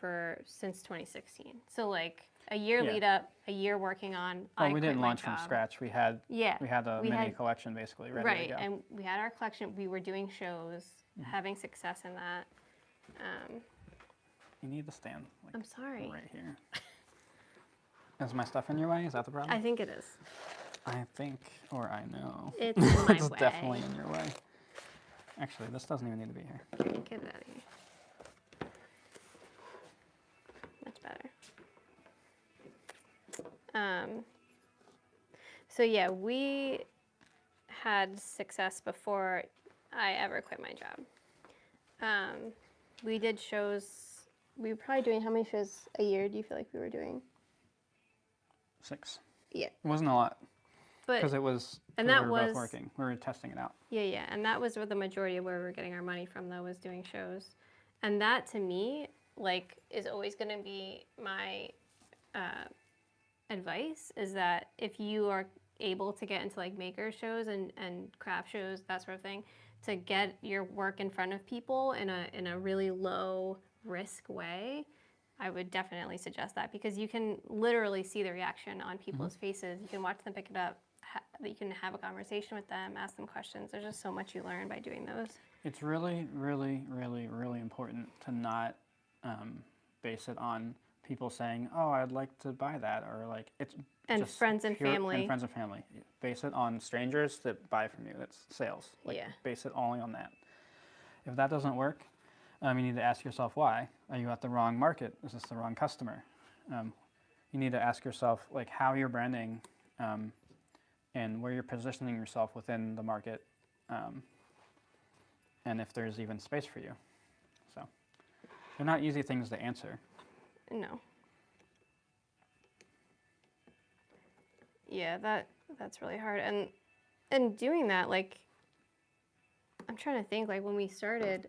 since 2016. So like a year Yeah. lead up, a year working on. Well, I we quit didn't my launch from job. scratch. We had a we mini had- collection basically ready Right, to go. and we had our collection. We were doing shows, having success in that. You need the stand. Like, I'm sorry. right here. Is my stuff in your way? Is that the problem? I think it is. I think, or I know. It's in my It's way. definitely in your way. Actually, this doesn't even need to be here. Get it out of here. Much better. So yeah, we had success before I ever quit my job. We did shows. We were probably doing how many shows a year? Do you feel like we were doing? 6. Yeah, It wasn't a lot but because it was. and 'cause that we were was- both working. We were testing it out. yeah, and that was where the majority of where we were getting our money from, though, was doing shows. And that, to me, like, is always going to be my advice, is that if you are able to get into, like, maker shows and craft shows, that sort of thing, to get your work in front of people in a really low risk way, I would definitely suggest that, because you can literally see the reaction on people's faces. You can watch them pick it up. You can have a conversation with them, ask them questions. There's just so much you learn by doing those. It's really, really, really, really important to not base it on people saying, "Oh, I'd like to buy that," or like it's And just friends and family. And friends and family. Base it on strangers that buy from you. That's sales. Like, Yeah. Base it only on that. If that doesn't work, you need to ask yourself why. Are you at the wrong market? Is this the wrong customer? You need to ask yourself like how you're branding and where you're positioning yourself within the market, and if there's even space for you. So they're not easy things to answer. No. Yeah, that's really hard. And doing that, like, I'm trying to think, like, when we started,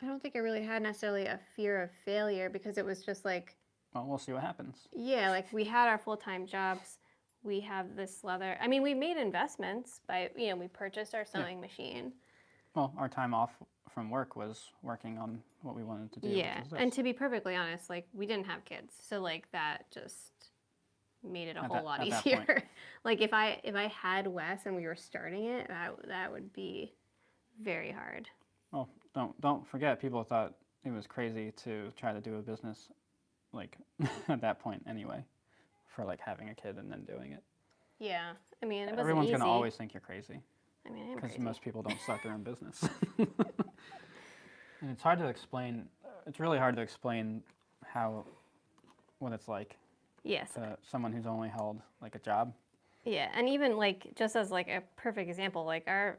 I don't think I really had necessarily a fear of failure, because it was just like, Well, we'll see what happens. yeah, like, we had our full-time jobs. We have this leather. I mean, we made investments by, we purchased our sewing machine. Well, our time off from work was working on what we wanted to do. Yeah, which is this. and to be perfectly honest, like, we didn't have kids, so like that just made it a whole lot at that easier. point. Like if I had Wes and we were starting it, that would be very hard. Well, don't forget, people thought it was crazy to try to do a business like at that point anyway, for like having a kid and then doing it. Yeah, I mean, it wasn't Everyone's easy. gonna always think you're crazy. I mean, I'm Because crazy. most people don't start their own business. And it's hard to explain. It's really hard to explain what it's like Yes. to someone who's only held like a job. Yeah, and even like just as like a perfect example, like our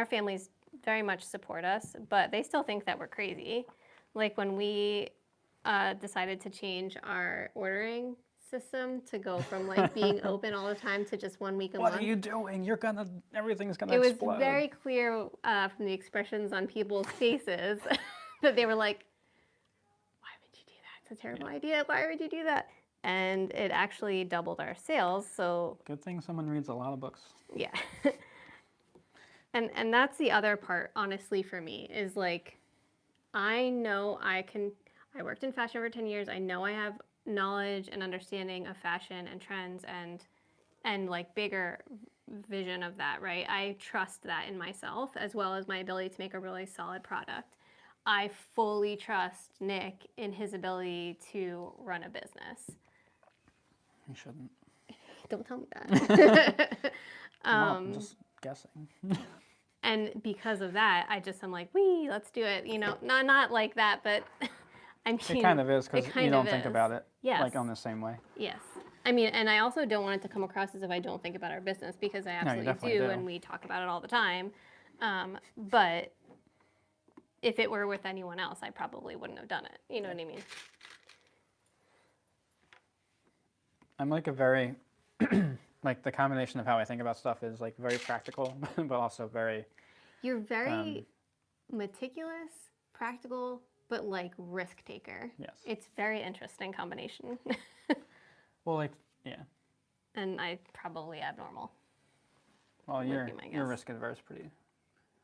families very much support us, but they still think that we're crazy. Like when we decided to change our ordering system to go from like being open all the time to just 1 week a What month. are you doing? Everything's gonna It was explode. very clear from the expressions on people's faces that they were like, "Why would you do that? It's a terrible idea. Why would you do that?" And it actually doubled our sales. So Good thing someone reads a lot of books. yeah. And that's the other part, honestly, for me, is like, I know I worked in fashion for 10 years. I know I have knowledge and understanding of fashion and trends and like bigger vision of that, right? I trust that in myself, as well as my ability to make a really solid product. I fully trust Nick in his ability to run a business. You shouldn't. Don't tell me that. Well, I'm just guessing. And because of that, I'm like, wee, let's do it. Not like that, but I mean, It kind of is because it kind you don't of think is. about it Yes. like on the same way. Yes. I mean, and I also don't want it to come across as if I don't think about our business, because I No, you absolutely definitely do, do. and we talk about it all the time. But if it were with anyone else, I probably wouldn't have done it. You know what I mean? I'm like a very, like the combination of how I think about stuff is like very practical, but also very, You're very Um, meticulous, practical, but like risk taker. yes. It's very interesting combination. Well, like, yeah. And I probably abnormal. Well, Would you're be my you're guess. risk adverse pretty,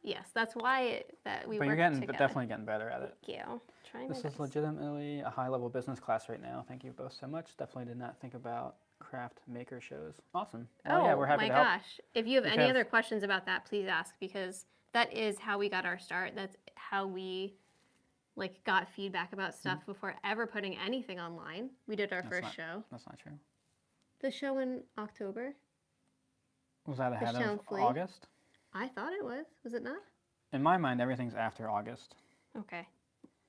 Yes, that's why that we but work you're getting together. definitely getting better at it. Thank you. Trying my This is best. legitimately a high-level business class right now. Thank you both so much. Definitely did not think about craft maker shows. Awesome. Well, yeah, we're happy my to help. gosh. If you have We any have- other questions about that, please ask, because that is how we got our start. That's how we like got feedback about stuff before ever putting anything online. We did our That's first not- show. That's not true. The show in October. Was that ahead show of in Flea? August? I thought it was. Was it not? In my mind, everything's after August. Okay.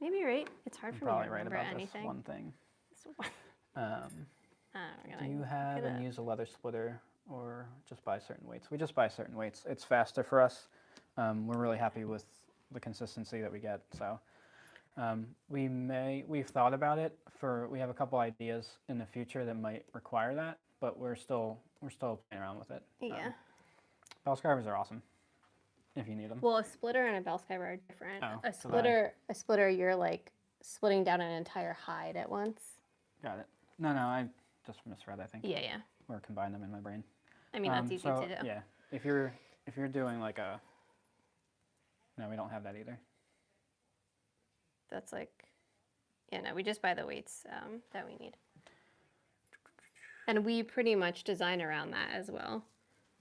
Maybe you're right. It's hard I'm for me to probably right remember about anything. this one thing. This one. Um, I'm do you gonna have look it and up. use a leather splitter or just buy certain weights? We just buy certain weights. It's faster for us. We're really happy with the consistency that we get. So we've thought about it we have a couple ideas in the future that might require that, but we're still playing around with it. Yeah. Bell scarves are awesome if you need them. Well, a splitter and a bell skiver are different. Oh, so a splitter, you're like splitting down an entire hide at once. Got it. No, I just misread, I think. Yeah, yeah. Or combined them in my brain. I mean, that's easy so, to do. Yeah, if you're doing like a, no, we don't have that either. That's like, yeah, no, we just buy the weights that we need. And we pretty much design around that as well.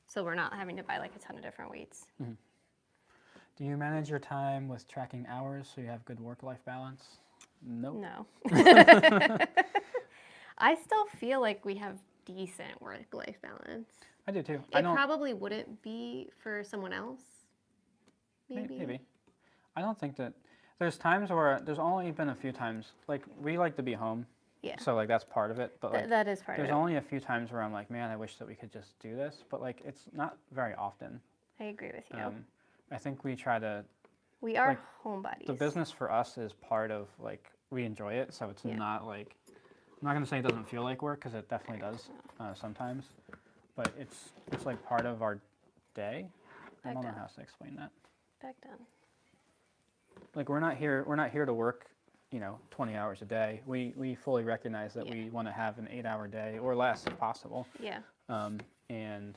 So we're not having to buy like a ton of different weights. Do you manage your time with tracking hours so you have good work-life balance? Nope. No. I still feel like we have decent work-life balance. I do too. It probably wouldn't be for someone else. Maybe. I don't think that there's times where there's only been a few times. Like we like to be home. Yeah. So like that's part of it. But like that is part of there's it. only a few times where I'm like, man, I wish that we could just do this. But like it's not very often. I agree with you. I think we try to. We are like, homebodies. The business for us is part of like we enjoy it, so it's not like I'm not gonna say it doesn't feel like work because it definitely does sometimes, but it's like part of our day. I don't know how to explain that. Back down. Like we're not here to work, 20 hours a day. We fully recognize that we want to have an 8-hour day or less if possible. Yeah. And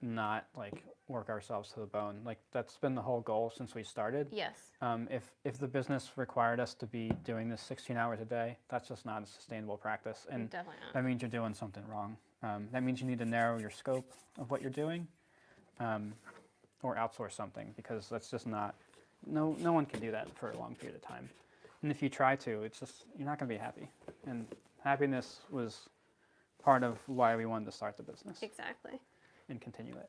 not like work ourselves to the bone. Like that's been the whole goal since we started. Yes. If the business required us to be doing this 16 hours a day, that's just not a sustainable practice. And Definitely not. that means you're doing something wrong. That means you need to narrow your scope of what you're doing, or outsource something, because that's just not. No one can do that for a long period of time. And if you try to, it's just you're not going to be happy. And happiness was part of why we wanted to start the business. Exactly. And continue it.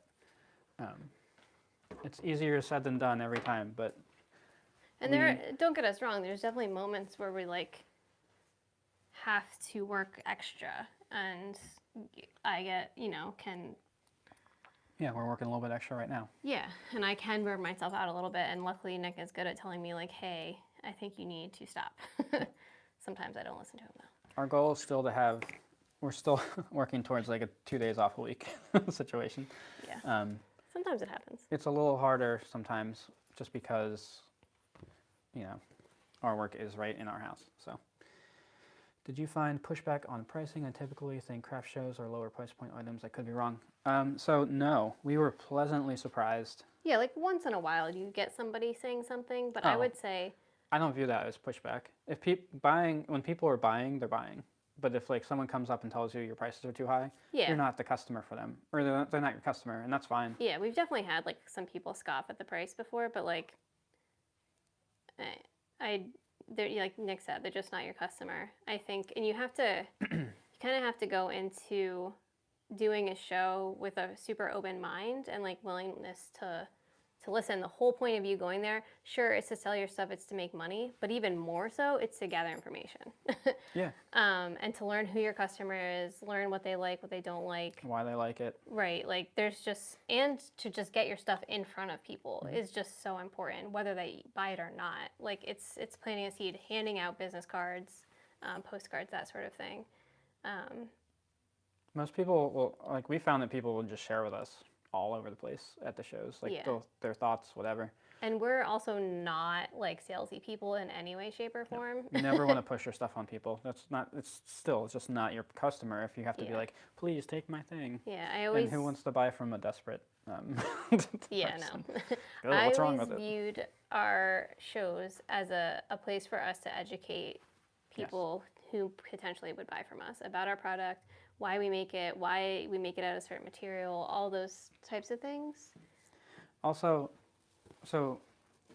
It's easier said than done every time, but. And don't get us wrong, there's definitely moments where we like have to work extra, and I get, can. Yeah, we're working a little bit extra right now. Yeah, and I can burn myself out a little bit, and luckily Nick is good at telling me like, hey, I think you need to stop. Sometimes I don't listen to him though. Our goal is still to have, we're still working towards like a 2 days off a week situation. Yeah. Sometimes it happens. It's a little harder sometimes just because, our work is right in our house. So, did you find pushback on pricing? I typically think craft shows are lower price point items. I could be wrong. So no, we were pleasantly surprised. Yeah, like once in a while you get somebody saying something, but I would say. I don't view that as pushback. If when people are buying, they're buying. But if like someone comes up and tells you your prices are too high, you're not the customer for them, or they're not your customer, and that's fine. Yeah, we've definitely had like some people scoff at the price before, but like, like Nick said, they're just not your customer. I think, and you have to, you kind of have to go into doing a show with a super open mind and like willingness to to listen. The whole point of you going there, sure, it's to sell your stuff, it's to make money, but even more so, it's to gather information. Yeah. And to learn who your customer is, learn what they like, what they don't like. Why they like it. Right. Like there's just, and to just get your stuff in front of people is just so important, whether they buy it or not. Like it's planting a seed, handing out business cards, postcards, that sort of thing. Most people will, like, we found that people will just share with us all over the place at the shows, like Yeah. their thoughts, whatever. And we're also not like salesy people in any way, shape, or form. You never want to push your stuff on people. That's not, it's just not your customer if you have to be Yeah. like, please take my thing. Yeah, I always. And who wants to buy from a desperate Yeah, person? no. Oh, I what's wrong always with it? viewed our shows as a place for us to educate people who potentially would buy from us about our product, why we make it out of a certain material, all those types of things. Also, so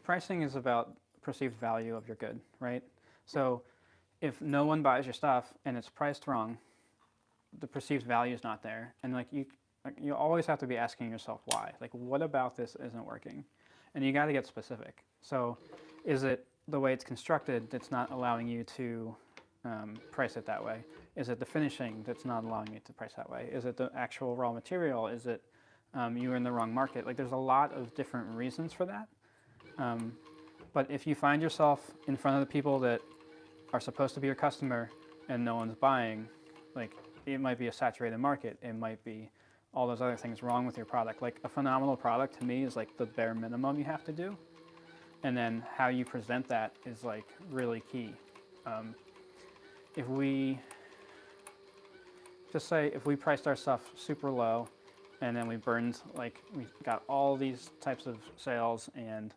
pricing is about perceived value of your good, right? So if no one buys your stuff and it's priced wrong, the perceived value is not there. And like you always have to be asking yourself why. Like, what about this isn't working? And you got to get specific. So is it the way it's constructed that's not allowing you to price it that way? Is it the finishing that's not allowing you to price that way? Is it the actual raw material? Is it you're in the wrong market? Like, there's a lot of different reasons for that. But if you find yourself in front of the people that are supposed to be your customer and no one's buying, like, it might be a saturated market. It might be all those other things wrong with your product. Like, a phenomenal product to me is like the bare minimum you have to do. And then how you present that is like really key. If we just say, if we priced our stuff super low and then we burned, like, we got all these types of sales and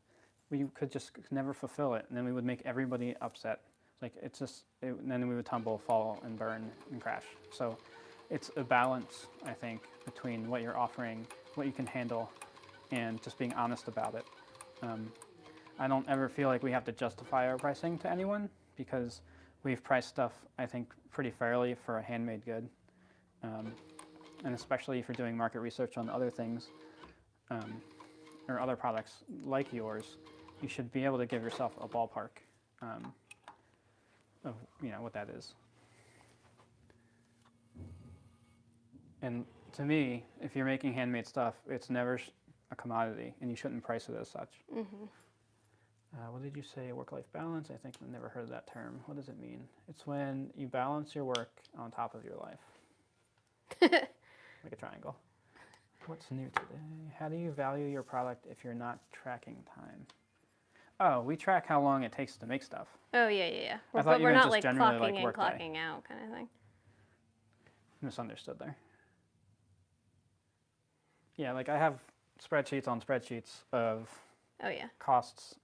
we could just never fulfill it, and then we would make everybody upset. Like, it's just, and then we would tumble, fall, and burn and crash. So it's a balance, I think, between what you're offering, what you can handle, and just being honest about it. I don't ever feel like we have to justify our pricing to anyone because we've priced stuff, I think, pretty fairly for a handmade good. And especially if you're doing market research on other things or other products like yours, you should be able to give yourself a ballpark of what that is. And to me, if you're making handmade stuff, it's never a commodity, and you shouldn't price it as such. Mm-hmm. What did you say? Work-life balance? I think I've never heard of that term. What does it mean? It's when you balance your work on top of your life. Like a triangle. What's new today? How do you value your product if you're not tracking time? Oh, we track how long it takes to make stuff. Oh, yeah. I thought But you we're meant not just like generally, clocking like, in, work day. clocking out kind of thing. Misunderstood there. Yeah, like I have spreadsheets on spreadsheets of Oh, yeah. costs,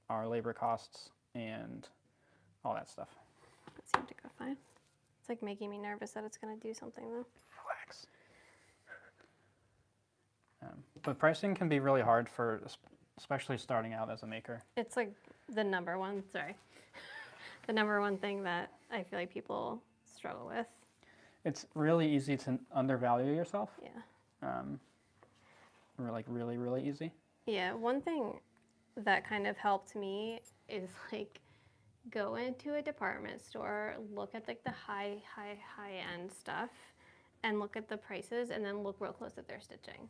our labor costs, and all that stuff. That seemed to go fine. It's like making me nervous that it's going to do something, though. Relax. But pricing can be really hard for, especially starting out as a maker. It's like the number one thing that I feel like people struggle with. It's really easy to undervalue yourself. Yeah. Or like really, really easy. Yeah, one thing that kind of helped me is like go into a department store, look at like the high end stuff, and look at the prices, and then look real close at their stitching.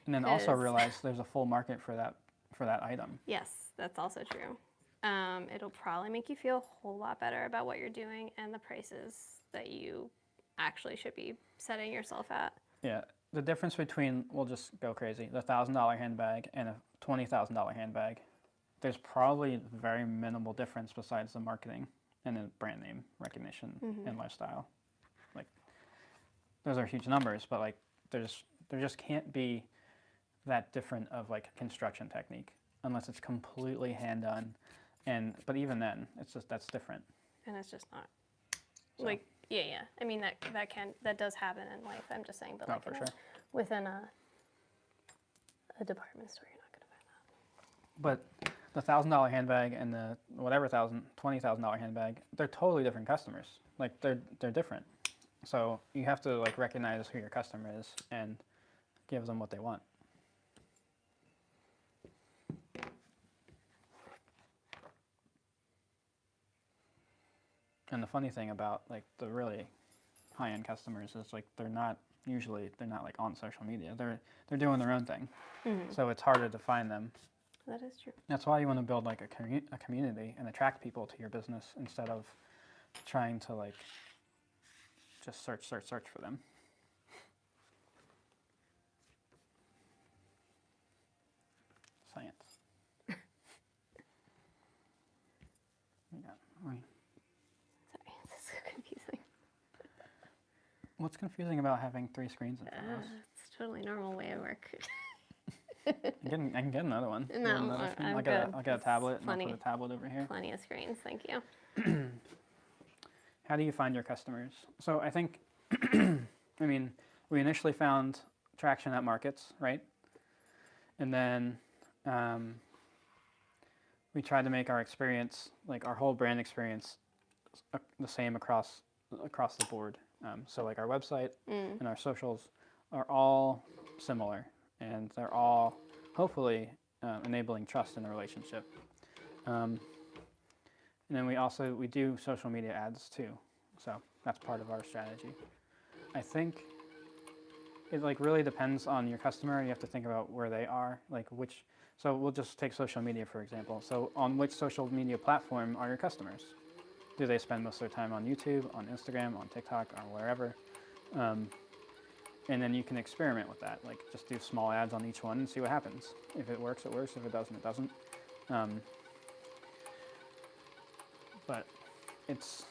And then also realize there's a full market for that item. Yes, that's also true. It'll probably make you feel a whole lot better about what you're doing and the prices that you actually should be setting yourself at. Yeah, the difference between, we'll just go crazy, the $1,000 handbag and a $20,000 handbag, there's probably very minimal difference besides the marketing and the brand name recognition and lifestyle. Like, those are huge numbers, but like there just can't be that different of like construction technique unless it's completely hand done. But even then, it's just, that's different. And it's just not. So. Like, yeah. I mean, that does happen in life. I'm just saying, but No, like for sure. Within a department store, you're not going to find that. But the $1,000 handbag and the whatever $20,000 handbag, they're totally different customers. Like they're different. So you have to like recognize who your customer is and give them what they want. And the funny thing about like the really high-end customers is like they're not like on social media. They're doing their own thing. So it's harder to find them. That is true. That's why you want to build like a community and attract people to your business instead of trying to like just search for them. Science. Sorry, this is so confusing. What's confusing about having 3 screens in front of us? It's a totally normal way of work. I can get another one. No, Another screen? I'm I'll get a tablet and I'll put a tablet over here. Plenty of screens, thank you. How do you find your customers? So I think, I mean, we initially found traction at markets, right? And then we tried to make our experience, like our whole brand experience, the same across the board. So like our website and our socials are all similar, and they're all hopefully enabling trust in the relationship. And then we do social media ads too, so that's part of our strategy. I think it like really depends on your customer. You have to think about where they are, like which. So we'll just take social media for example. So on which social media platform are your customers? Do they spend most of their time on YouTube, on Instagram, on TikTok, or wherever? And then you can experiment with that. Like just do small ads on each one and see what happens. If it works, it works. If it doesn't, it doesn't. But it's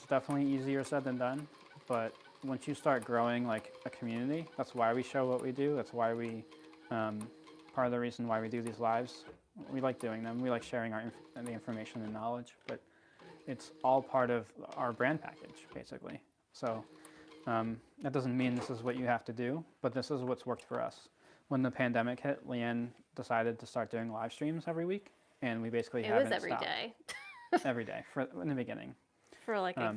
definitely easier said than done. But once you start growing like a community, that's why we show what we do. That's why we part of the reason why we do these lives. We like doing them. We like sharing the information and knowledge. But it's all part of our brand package, basically. So that doesn't mean this is what you have to do, but this is what's worked for us. When the pandemic hit, Leanne decided to start doing live streams every week, and we basically haven't stopped. It was every day. Every day in the beginning. For like a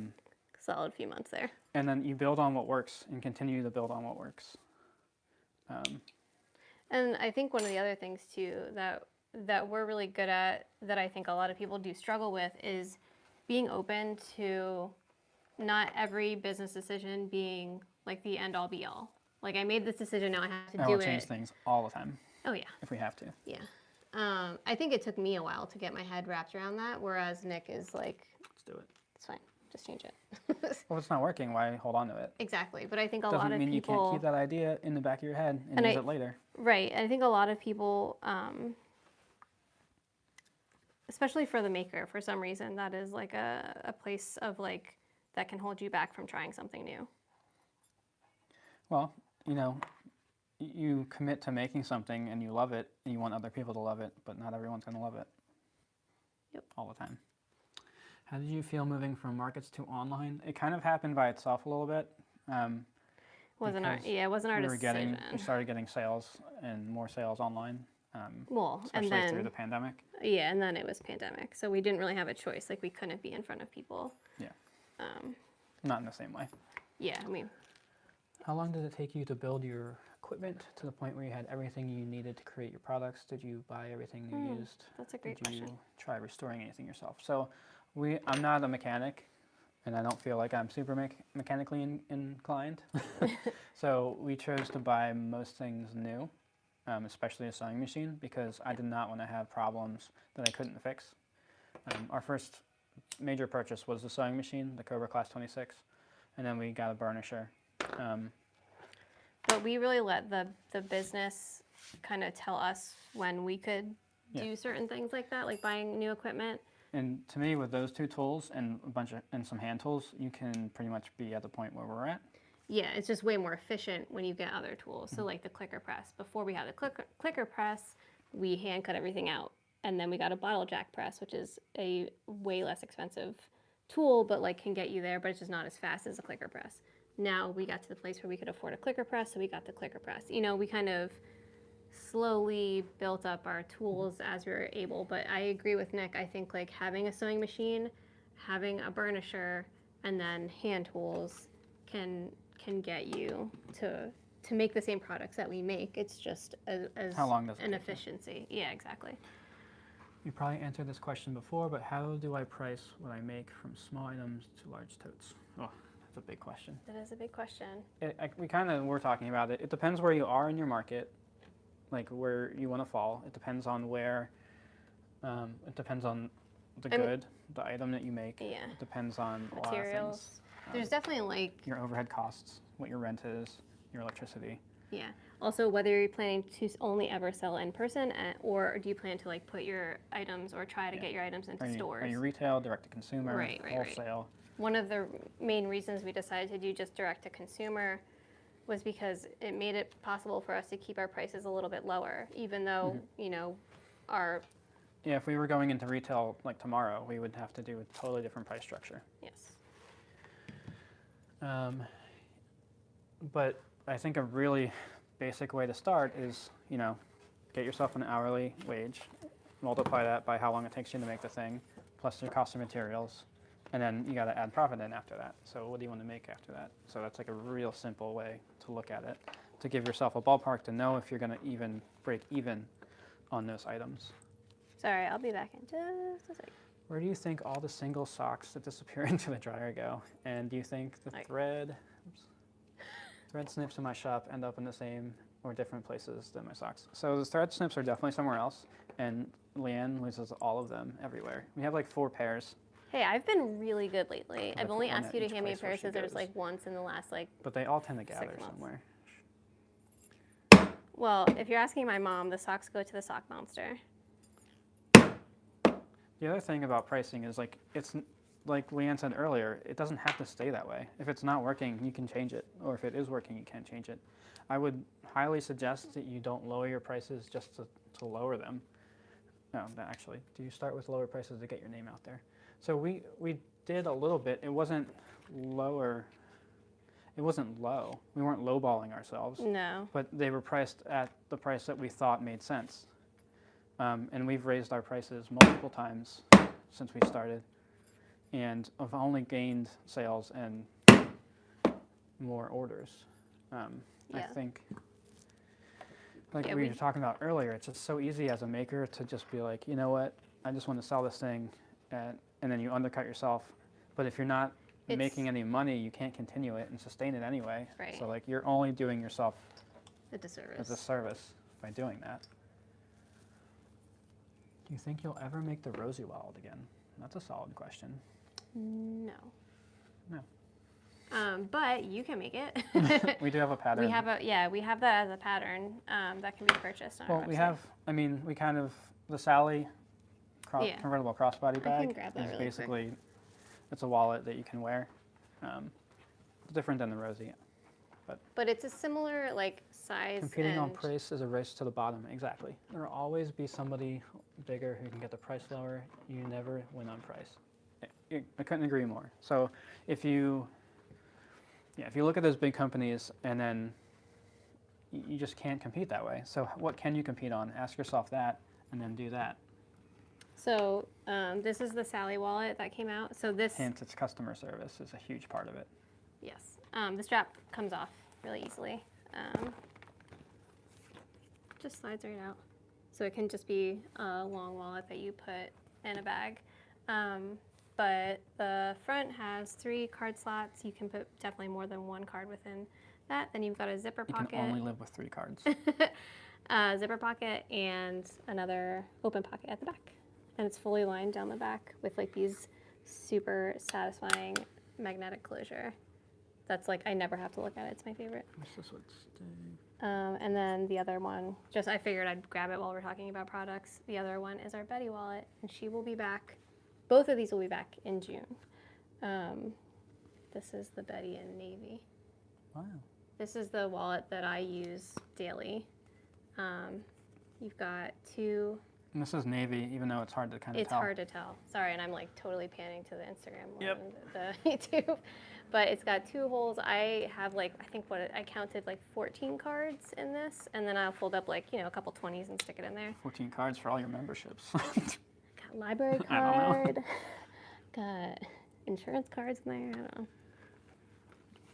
solid few months there. And then you build on what works and continue to build on what works. And I think one of the other things too that we're really good at, that I think a lot of people do struggle with, is being open to not every business decision being like the end all be all. Like I made this decision, now I have to do it. We'll change things all the time. Oh yeah. If we have to. Yeah. I think it took me a while to get my head wrapped around that, whereas Nick is like, let's do it. It's fine. Just change it. Well, if it's not working, why hold on to it? Exactly. But I think a lot Doesn't of mean people... you can't keep that idea in the back of your head and use it later. Right. I think a lot of people, especially for the maker, for some reason, that is like a place of like, that can hold you back from trying something new. Well, you know, you commit to making something and you love it and you want other people to love it, but not everyone's going to love it. Yep. All the time. How did you feel moving from markets to online? It kind of happened by itself a little bit. It wasn't our decision. We started getting sales and more sales online. Especially and then through the pandemic. Yeah, and then it was pandemic, so we didn't really have a choice. Like we couldn't be in front of people. Yeah. Not in the same way. Yeah, I mean. How long did it take you to build your equipment to the point where you had everything you needed to create your products? Did you buy everything you used? That's a great question. Did you try restoring anything yourself? So I'm not a mechanic, and I don't feel like I'm super mechanically inclined. So we chose to buy most things new, especially a sewing machine, because I did not want to have problems that I couldn't fix. Our first major purchase was the sewing machine, the Cobra Class 26, and then we got a burnisher. But we really let the business kind of tell us when we could do certain things like that, like buying new equipment. And to me, with those two tools and some hand tools, you can pretty much be at the point where we're at. Yeah, it's just way more efficient when you get other tools. So like the clicker press. Before we had the clicker press, we hand cut everything out. And then we got a bottle jack press, which is a way less expensive tool, but like can get you there, but it's just not as fast as a clicker press. Now we got to the place where we could afford a clicker press, so we got the clicker press. You know, we kind of slowly built up our tools as we were able, but I agree with Nick. I think like having a sewing machine, having a burnisher, and then hand tools can get you to make the same products that we make. It's just as How long does it an take you? efficiency. Yeah, exactly. You probably answered this question before, but how do I price what I make from small items to large totes? Oh, that's a big question. That is a big question. We kind of were talking about it. It depends where you are in your market, like where you want to fall. It depends on where, it depends on the good, the item that you make. Yeah. It depends on a lot of Materials. things. There's definitely like Your overhead costs, what your rent is, your electricity. yeah. Also, whether you're planning to only ever sell in person, or do you plan to like put your items or try to get your items into stores? Are you retail, direct to consumer, wholesale? One of the main reasons we decided to do just direct to consumer was because it made it possible for us to keep our prices a little bit lower, even though you know our Yeah, if we were going into retail like tomorrow, we would have to do a totally different price structure. yes. But I think a really basic way to start is, you know, get yourself an hourly wage, multiply that by how long it takes you to make the thing, plus your cost of materials, and then you got to add profit in after that. So what do you want to make after that? So that's like a real simple way to look at it, to give yourself a ballpark to know if you're going to even break even on those items. Sorry, I'll be back in just a second. Where do you think all the single socks that disappear into the dryer go? And do you think the thread snips in my shop end up in the same or different places than my socks? So the thread snips are definitely somewhere else, and Leanne loses all of them everywhere. We have like 4 pairs. Hey, I've been really good lately. I've only one asked at you to each hand me a place pair where of she scissors goes. like once in the last like. But they all tend to gather months. somewhere. Well, if you're asking my mom, the socks go to the sock monster. The other thing about pricing is like like Leanne said earlier, it doesn't have to stay that way. If it's not working, you can change it. Or if it is working, you can't change it. I would highly suggest that you don't lower your prices just to lower them. No, actually, do you start with lower prices to get your name out there? So we did a little bit. It wasn't lower. It wasn't low. We weren't lowballing ourselves. No. But they were priced at the price that we thought made sense. And we've raised our prices multiple times since we started. And I've only gained sales and more orders. I think, like we were talking about earlier, it's just so easy as a maker to just be like, you know what, I just want to sell this thing, and then you undercut yourself. But if you're not making any money, you can't continue it and sustain it anyway. Right. So like you're only doing yourself a disservice. As a service by doing that. Do you think you'll ever make the Rosie wallet again? That's a solid question. No. No. But you can make it. We do have a pattern. We have that as a pattern that can be purchased on our website. We kind of, the Sally convertible crossbody bag can grab that is really basically, it's a wallet that you can wear. Different than the Rosie. But it's a similar like size. Competing on price is a race to the bottom, exactly. There will always be somebody bigger who can get the price lower. You never win on price. I couldn't agree more. So if you look at those big companies and then you just can't compete that way. So what can you compete on? Ask yourself that and then do that. So this is the Sally wallet that came out. So this. Hence, its customer service is a huge part of it. Yes. The strap comes off really easily. Just slides right out. So it can just be a long wallet that you put in a bag. But the front has 3 card slots. You can put definitely more than 1 card within that. Then you've got a zipper pocket. You can only live with 3 cards. Zipper pocket and another open pocket at the back. And it's fully lined down the back with like these super satisfying magnetic closure. That's like, I never have to look at it. It's my favorite. This would stay. And then the other one, I figured I'd grab it while we're talking about products. The other one is our Betty wallet, and she will be back. Both of these will be back in June. This is the Betty in navy. Wow. This is the wallet that I use daily. You've got 2. And this is navy, even though it's hard to kind of tell. It's hard to tell. Sorry, and I'm like totally panning to the Instagram more than the YouTube. But it's got 2 holes. I have like, I counted like 14 cards in this, and then I'll fold up like, a couple 20s and stick it in there. 14 cards for all your memberships. Got library card. Got insurance cards in there. I don't know.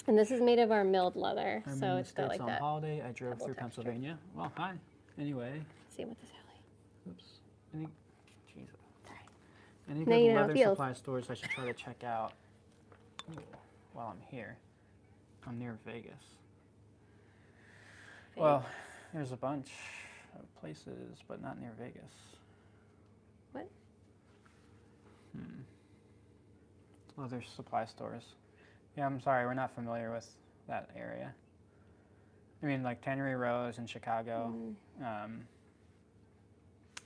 And this is made of our milled leather, so it's got like on that. holiday, I drove through texture. Pennsylvania. Well, hi. Anyway. See what this Sally. Oops. Any Jesus. Any Now good you know how it leather feels. supply stores I should try to check out while I'm here? I'm near Vegas. Well, there's a bunch of places, but not near Vegas. What? Leather supply stores. Yeah, I'm sorry, we're not familiar with that area. I mean, like Tannery Rose in Chicago,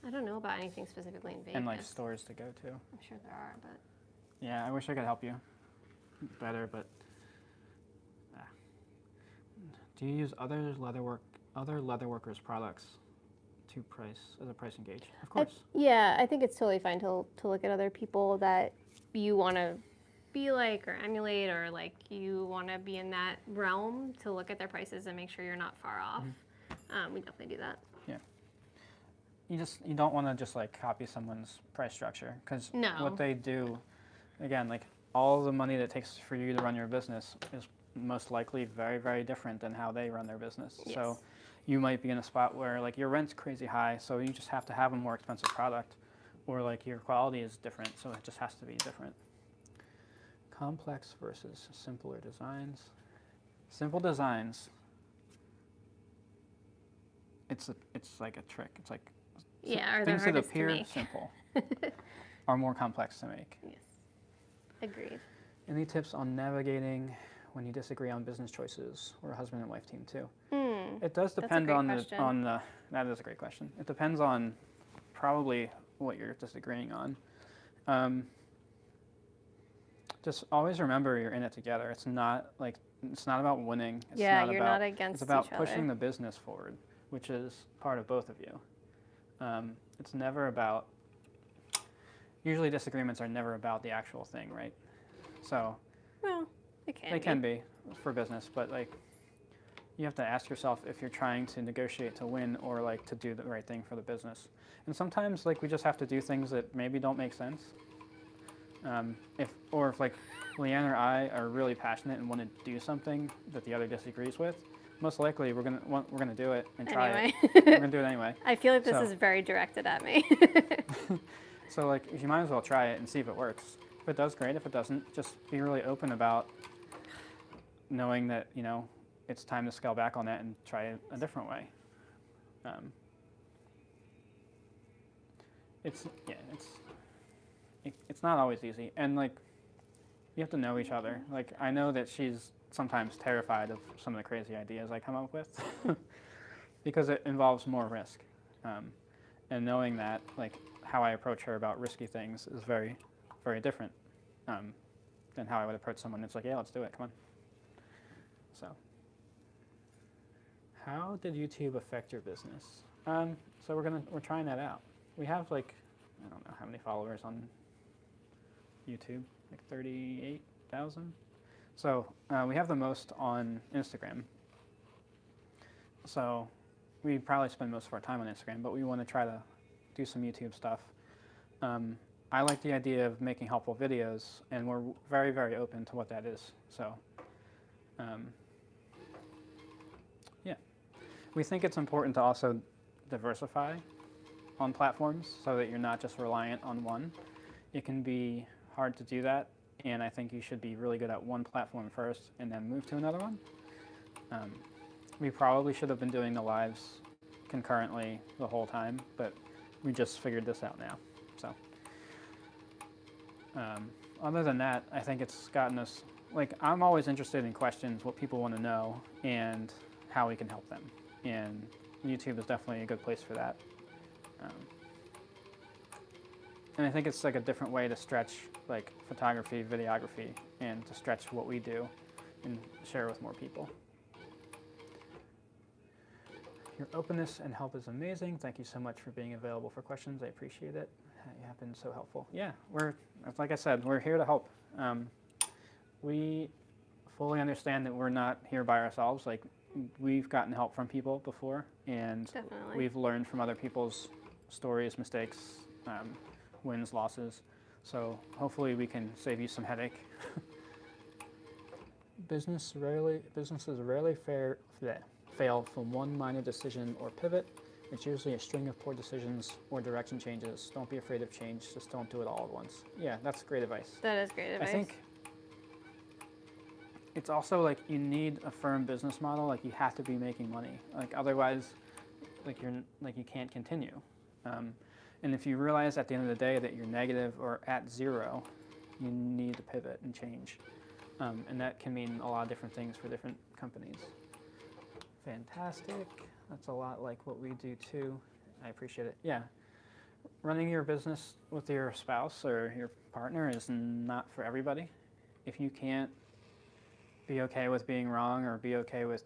I don't know about anything specifically in Vegas. and like stores to go to. I'm sure there are, but Yeah, I wish I could help you better, but do you use other leatherworkers products to as a pricing gauge? Of course. yeah, I think it's totally fine to look at other people that you want to be like or emulate, or like you want to be in that realm, to look at their prices and make sure you're not far off. We definitely do that. Yeah. You don't want to just like copy someone's price structure, because what they do, again, like all the money that it takes for you to run your business is most likely very, very different than how they run their business. Yes. So you might be in a spot where like your rent's crazy high, so you just have to have a more expensive product, or like your quality is different, so it just has to be different. Complex versus simpler designs. Simple designs, it's like a trick. It's like Yeah, or things they're that hardest to appear make. simple are more complex to make. Yes, agreed. Any tips on navigating when you disagree on business choices, or a husband and wife team too? It does depend great on question. that is a great question. It depends on probably what you're disagreeing on. Just always remember you're in it together. It's not about winning. It's Yeah, not you're about, not against It's about each other. pushing the business forward, which is part of both of you. It's never about. Usually disagreements are never about the actual thing, right? So. Well, they can be for business, but like you have to ask yourself if you're trying to negotiate to win, or like to do the right thing for the business. And sometimes like we just have to do things that maybe don't make sense. If like Leanne or I are really passionate and want to do something that the other disagrees with, most likely we're gonna do it and try Anyway. it. We're gonna do it anyway. I feel like this So- is very directed at me. So like you might as well try it and see if it works. If it does, great. If it doesn't, just be really open about knowing that it's time to scale back on that and try it a different way. It's not always easy, and like you have to know each other. Like I know that she's sometimes terrified of some of the crazy ideas I come up with because it involves more risk, and knowing that like how I approach her about risky things is very, very different than how I would approach someone that's like, yeah, let's do it, come on. So, how did YouTube affect your business? So we're trying that out. We have like, I don't know how many followers on YouTube, like 38,000. So we have the most on Instagram. So we probably spend most of our time on Instagram, but we want to try to do some YouTube stuff. I like the idea of making helpful videos, and we're very, very open to what that is. So, yeah. We think it's important to also diversify on platforms so that you're not just reliant on one. It can be hard to do that, and I think you should be really good at one platform first and then move to another one. We probably should have been doing the lives concurrently the whole time, but we just figured this out now. So, other than that, I think it's gotten us, like, I'm always interested in questions, what people want to know, and how we can help them. And YouTube is definitely a good place for that. And I think it's like a different way to stretch like photography, videography, and to stretch what we do and share with more people. Your openness and help is amazing. Thank you so much for being available for questions. I appreciate it. You have been so helpful. Yeah, like I said, we're here to help. We fully understand that we're not here by ourselves. Like, we've gotten help from people before, and Definitely. we've learned from other people's stories, mistakes, wins, losses. So hopefully we can save you some headache. Businesses rarely fail from one minor decision or pivot. It's usually a string of poor decisions or direction changes. Don't be afraid of change. Just don't do it all at once. Yeah, that's great advice. That is great advice. I think it's also like you need a firm business model. Like you have to be making money. Like otherwise, you can't continue. And if you realize at the end of the day that you're negative or at zero, you need to pivot and change. And that can mean a lot of different things for different companies. Fantastic. That's a lot like what we do too. I appreciate it. Yeah. Running your business with your spouse or your partner is not for everybody. If you can't be okay with being wrong or be okay with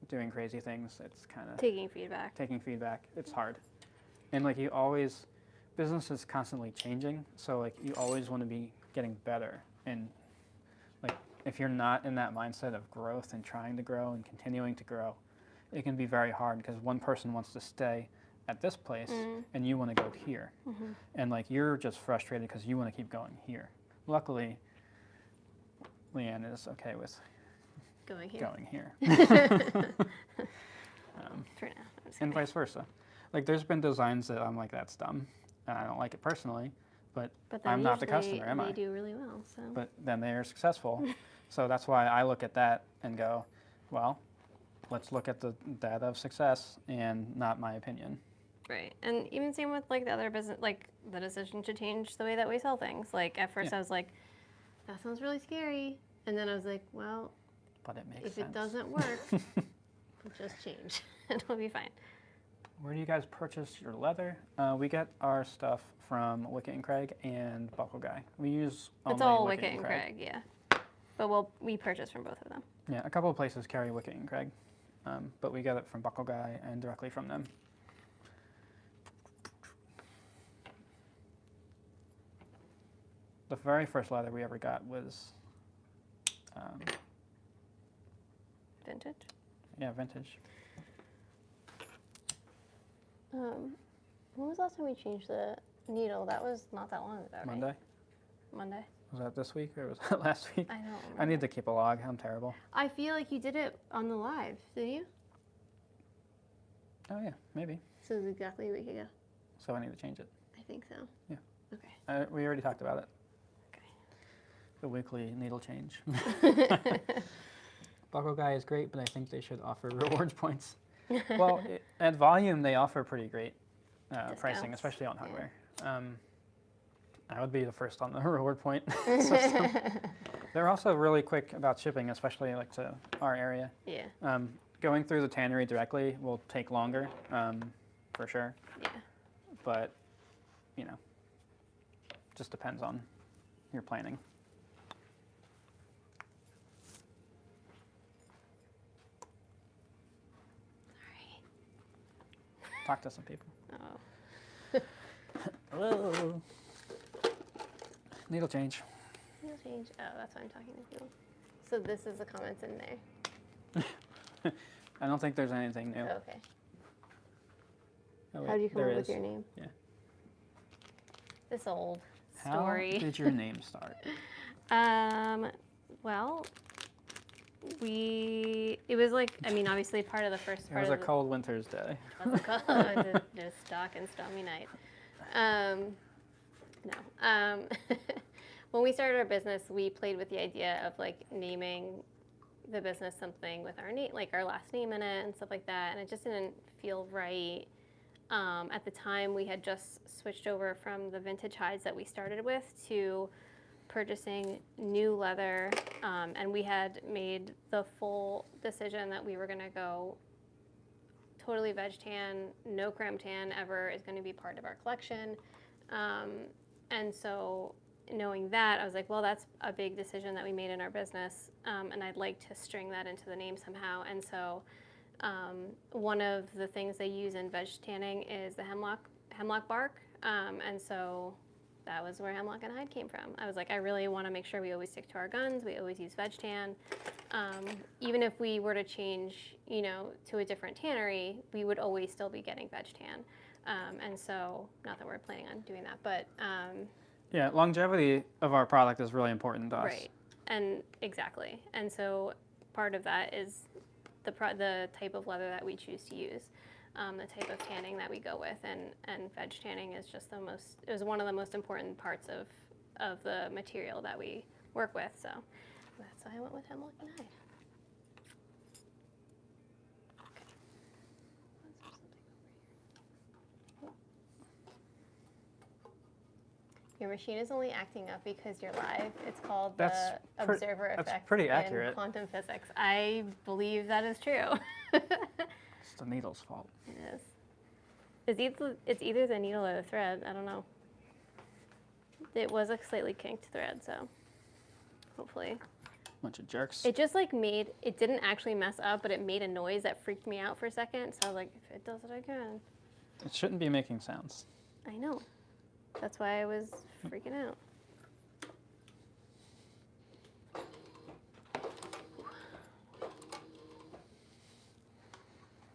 doing crazy things, it's kind of taking feedback. It's hard. And business is constantly changing. So like you always want to be getting better. And like if you're not in that mindset of growth and trying to grow and continuing to grow, it can be very hard because one person wants to stay at this place and you want to go here. And like you're just frustrated because you want to keep going here. Luckily, Leanne is okay with going here. For now. And vice versa. Like there's been designs that I'm like, that's dumb. And I don't like it personally, but I'm not the customer, am I? They do really well. So. But then they are successful. So that's why I look at that and go, well, let's look at the data of success and not my opinion. Right. And even same with like the other business, like the decision to change the way that we sell things. Like at first I was like, that sounds really scary. And then I was like, well, but it makes if sense. it doesn't work, we'll just change. It'll be fine. Where do you guys purchase your leather? We get our stuff from Wicket and Craig and Buckle Guy. We use only it's all Wicket Wicket and Craig, yeah. But we purchase from both of them. Yeah, a couple of places carry Wicket and Craig, but we get it from Buckle Guy and directly from them. The very first leather we ever got was vintage. Yeah, vintage. When was the last time we changed the needle? That was not that long ago, right? Monday. Was that this week or was that last week? I don't remember. I need to keep a log. I'm terrible. I feel like you did it on the live, didn't you? Oh yeah, maybe. So it was exactly a week ago. So I need to change it. I think so. Yeah. Okay. We already talked about it. Okay. The weekly needle change. Buckle Guy is great, but I think they should offer rewards points. Well, at volume, they offer pretty great pricing, especially on hardware. Yeah. I would be the first on the reward point system. They're also really quick about shipping, especially like to our area. Yeah. Going through the tannery directly will take longer, for sure. Yeah. But, just depends on your planning. Talk to some people. Oh. Hello. Needle change. Needle change. Oh, that's why I'm talking to people. So this is the comments in there. I don't think there's anything new. Oh, okay. Oh, wait, how did you come there up with is. your name? Yeah. This old story. How did your name start? Well, it was like, I mean, obviously part of the first It part was of a cold winter's day. It was a cold, just dark and stormy night. No. When we started our business, we played with the idea of like naming the business something with our name, like our last name in it and stuff like that, and it just didn't feel right. At the time, we had just switched over from the vintage hides that we started with to purchasing new leather, and we had made the full decision that we were going to go totally veg tan, no creme tan ever is going to be part of our collection. And so knowing that, I was like, well, that's a big decision that we made in our business, and I'd like to string that into the name somehow. And so one of the things they use in veg tanning is the hemlock bark, and so that was where Hemlock and Hyde came from. I was like, I really want to make sure we always stick to our guns. We always use veg tan. Even if we were to change, to a different tannery, we would always still be getting veg tan. And so, not that we're planning on doing that, but yeah, longevity of our product is really important to us. Right, and exactly. And so, part of that is the type of leather that we choose to use. the type of tanning that we go with, and veg tanning is just it was one of the most important parts of the material that we work with, so that's why I went with Hemlock and Hyde. Okay. Your machine is only acting up because you're live. It's called the observer effect that's pretty accurate. in quantum physics. I believe that is true. It's the needle's fault. It is. It's either the needle or the thread. I don't know. It was a slightly kinked thread, so hopefully. Bunch of jerks. It just it didn't actually mess up, but it made a noise that freaked me out for a second. So I was like, if it does it again. It shouldn't be making sounds. I know. That's why I was freaking out.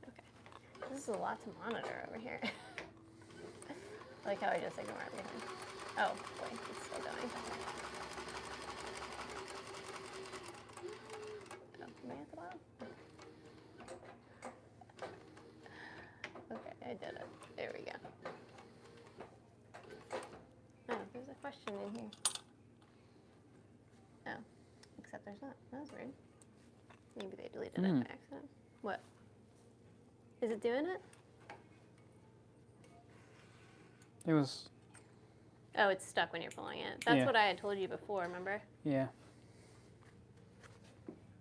Okay. This is a lot to monitor over here. I like how I just ignore everything. Oh, boy, it's still going. Oh, am I at the bottom? Okay, I did it. There we go. Oh, there's a question in here. Oh, except there's not. That was weird. Maybe they deleted it by accident. What? Is it doing it? It was. Oh, it's stuck when you're pulling it. That's what I had told you before, remember? Yeah.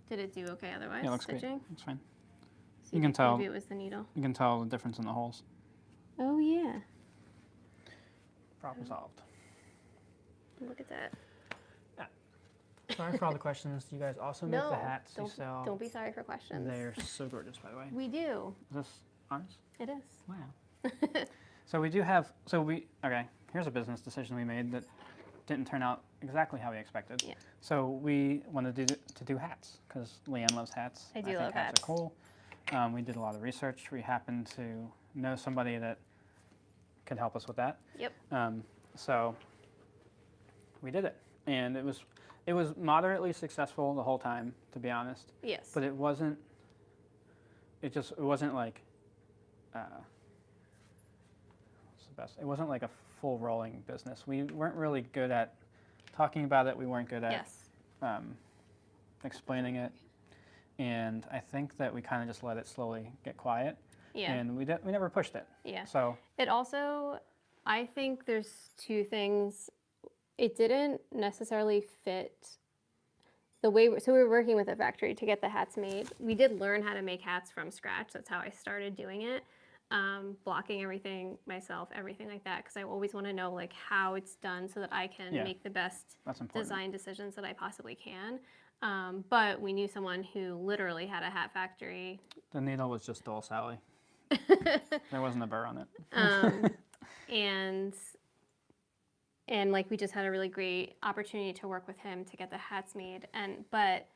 Did it do okay otherwise? Yeah, it looks stitching? great. Looks fine. So You can tell. Maybe it was the needle. You can tell the difference in the holes. Oh, yeah. Problem solved. Look at that. Sorry for all the questions. You guys also make the hats you sell. Don't be sorry for questions. They're so gorgeous, by the way. We do. Is this ours? It is. Wow. So we do have, okay, here's a business decision we made that didn't turn out exactly how we expected. Yeah. So we wanted to do hats because Leanne loves hats. I do think love hats. Hats are cool. We did a lot of research. We happened to know somebody that could help us with that. Yep. So we did it, and it was moderately successful the whole time, to be honest. Yes. But it wasn't. It wasn't like. What's the best? It wasn't like a full rolling business. We weren't really good at talking about it. We weren't good at explaining it, and I think that we kind of just let it slowly get quiet. Yeah. And we never pushed it. Yeah. So it also, I think there's two things. It didn't necessarily fit the way, so we were working with a factory to get the hats made. We did learn how to make hats from scratch. That's how I started doing it. Blocking everything myself, everything like that, because I always want to know like how it's done so that I can make the best design decisions that I possibly can. But we knew someone who literally had a hat factory. The needle was just dull, Sally. There wasn't a burr on it. And like we just had a really great opportunity to work with him to get the hats made, but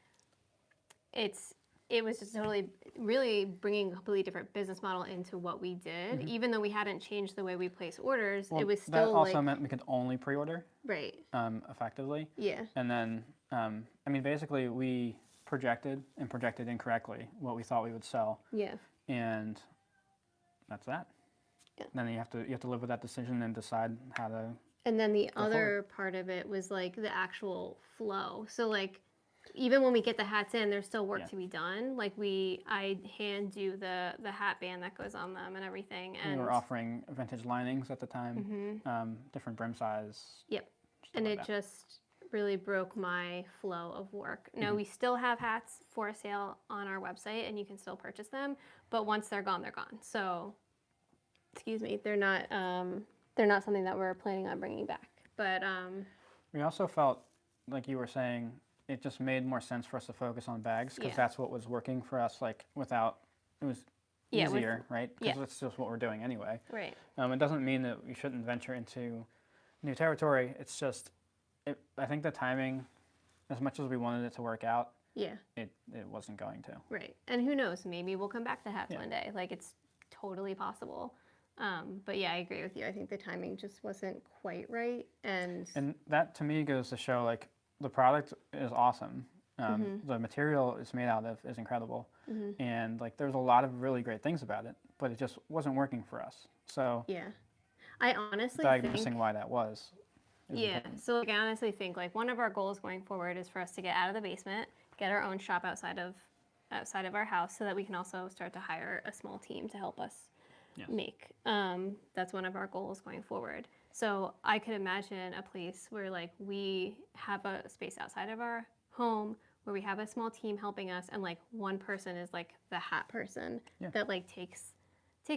it was just totally really bringing a completely different business model into what we did. Mm-hmm. Even though we hadn't changed the way we place orders, it was still that also meant we could only pre-order. Right. Effectively. Yeah. And then I mean basically we projected incorrectly what we thought we would sell. Yeah. And that's that. Yeah. Then you have to live with that decision and decide how to. And then the other part of it was like the actual flow. So like even when we get the hats in, there's still work to be done. Like I hand do the hat band that goes on them and everything. And we were offering vintage linings at the time, different brim size. Yep. And it just really broke my flow of work. Now we still have hats for sale on our website and you can still purchase them, but once they're gone, they're gone. So, excuse me, they're not something that we're planning on bringing back. But we also felt, like you were saying, it just made more sense for us to focus on bags because that's what was working for us. Like it was easier, right? Because that's just what we're doing anyway. Right. It doesn't mean that we shouldn't venture into new territory. It's just, I think the timing, as much as we wanted it to work out, it wasn't going to. Right. And who knows? Maybe we'll come back to hats one day. Like it's totally possible. But yeah, I agree with you. I think the timing just wasn't quite right. And that to me goes to show like the product is awesome. The material it's made out of is incredible. And like there's a lot of really great things about it. but it just wasn't working for us. So Yeah. I honestly diagnosing think, why that was. yeah. important. So like, I honestly think like one of our goals going forward is for us to get out of the basement, get our own shop outside of our house, so that we can also start to hire a small team to help us Yes. make. That's one of our goals going forward. So I could imagine a place where like we have a space outside of our home where we have a small team helping us, and like one person is like the hat person Yeah. that like takes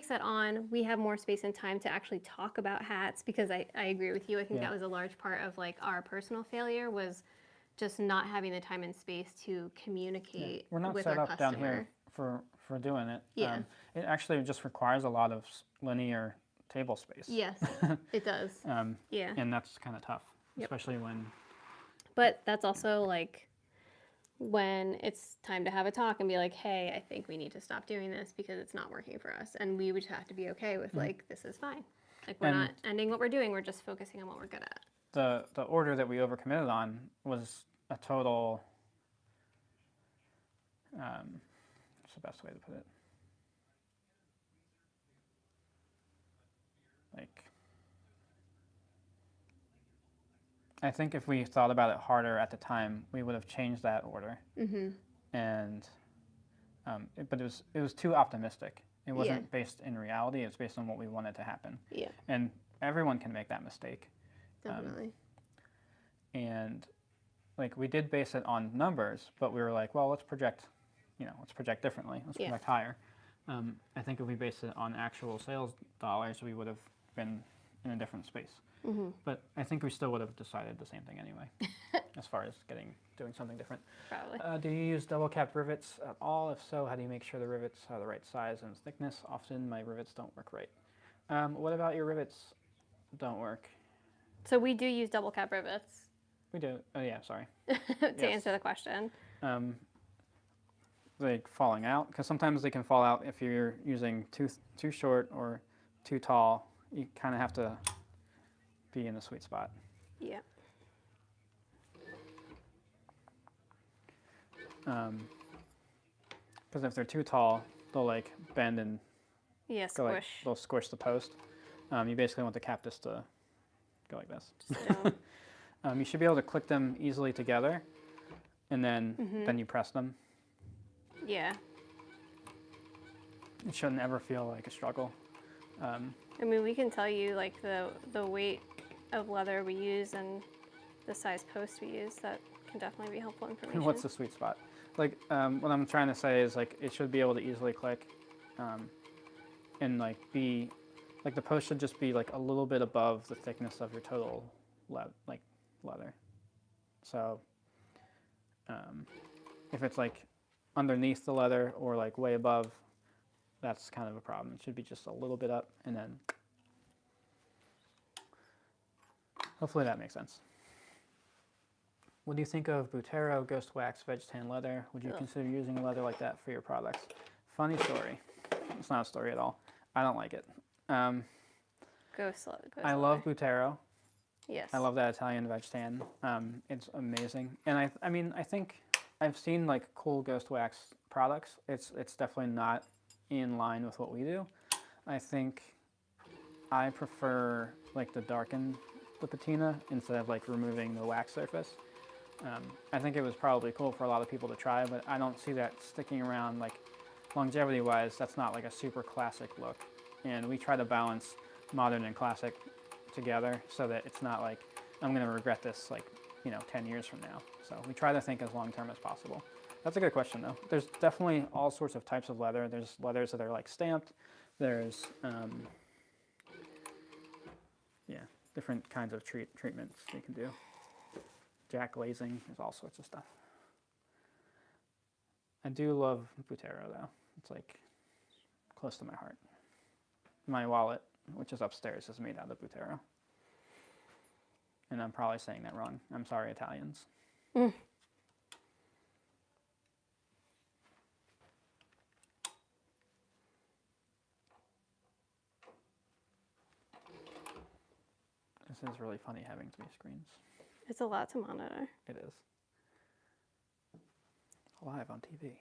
that on. We have more space and time to actually talk about hats, because I agree with you. I think Yeah. that was a large part of like our personal failure, was just not having the time and space to communicate We're not with set our up customer. down here for doing it. Yeah. It actually just requires a lot of linear table space. Yes, it does. Yeah. And that's kind of tough, Yep. especially when. But that's also like when it's time to have a talk and be like, hey, I think we need to stop doing this because it's not working for us. And we would have to be okay with like, this is fine. Like, we're And- not ending what we're doing, we're just focusing on what we're good at. The order that we overcommitted on was a total. What's the best way to put it? Like, I think if we thought about it harder at the time, we would have changed that order. And, but it was too optimistic. It wasn't based in reality. It's based on what we wanted to happen. Yeah, And everyone can make that mistake. definitely. And like we did base it on numbers, but we were like, well, let's project differently. Let's Yeah. project higher. I think if we based it on actual sales dollars, we would have been in a different space. But I think we still would have decided the same thing anyway, as far as doing something different. Probably. Do you use double capped rivets at all? If so, how do you make sure the rivets are the right size and thickness? Often my rivets don't work right. What about your rivets don't work? So we do use double cap rivets We do. Oh yeah, sorry. to Yes. answer the question. Like falling out, because sometimes they can fall out if you're using too short or too tall. You kind of have to be in the sweet spot. Yeah. Because if they're too tall, they'll like bend and Yeah, go like, squish. they'll squish the post. You basically want the cap just to go like this. Just don't. You should be able to click them easily together, and then you press them. Yeah. It shouldn't ever feel like a struggle. I mean, we can tell you like the weight of leather we use and the size post we use. That can definitely be helpful information. What's the sweet spot? Like what I'm trying to say is like it should be able to easily click, and like be like the post should just be like a little bit above the thickness of your total leather. So if it's like underneath the leather or like way above, that's kind of a problem. It should be just a little bit up, and then hopefully that makes sense. What do you think of Butero, Ghost Wax, Veg Tan leather? Would you Ugh. consider using a leather like that for your products? Funny story. It's not a story at all. I don't like it. Ghost I love Butero. Yes. I love that Italian Veg Tan. It's amazing. And I mean, I think I've seen like cool Ghost Wax products. It's definitely not in line with what we do. I think I prefer like to darken the patina instead of like removing the wax surface. I think it was probably cool for a lot of people to try, but I don't see that sticking around. Like longevity wise, that's not like a super classic look. And we try to balance modern and classic together so that it's not like I'm going to regret this like 10 years from now. So we try to think as long term as possible. That's a good question though. There's definitely all sorts of types of leather. There's leathers that are like stamped. There's different kinds of treatments you can do. Jack glazing, there's all sorts of stuff. I do love Butero though. It's like close to my heart. My wallet, which is upstairs, is made out of Butero. And I'm probably saying that wrong. I'm sorry, Italians. This is really funny having 3 screens. It's a lot to monitor. It is. Live on TV.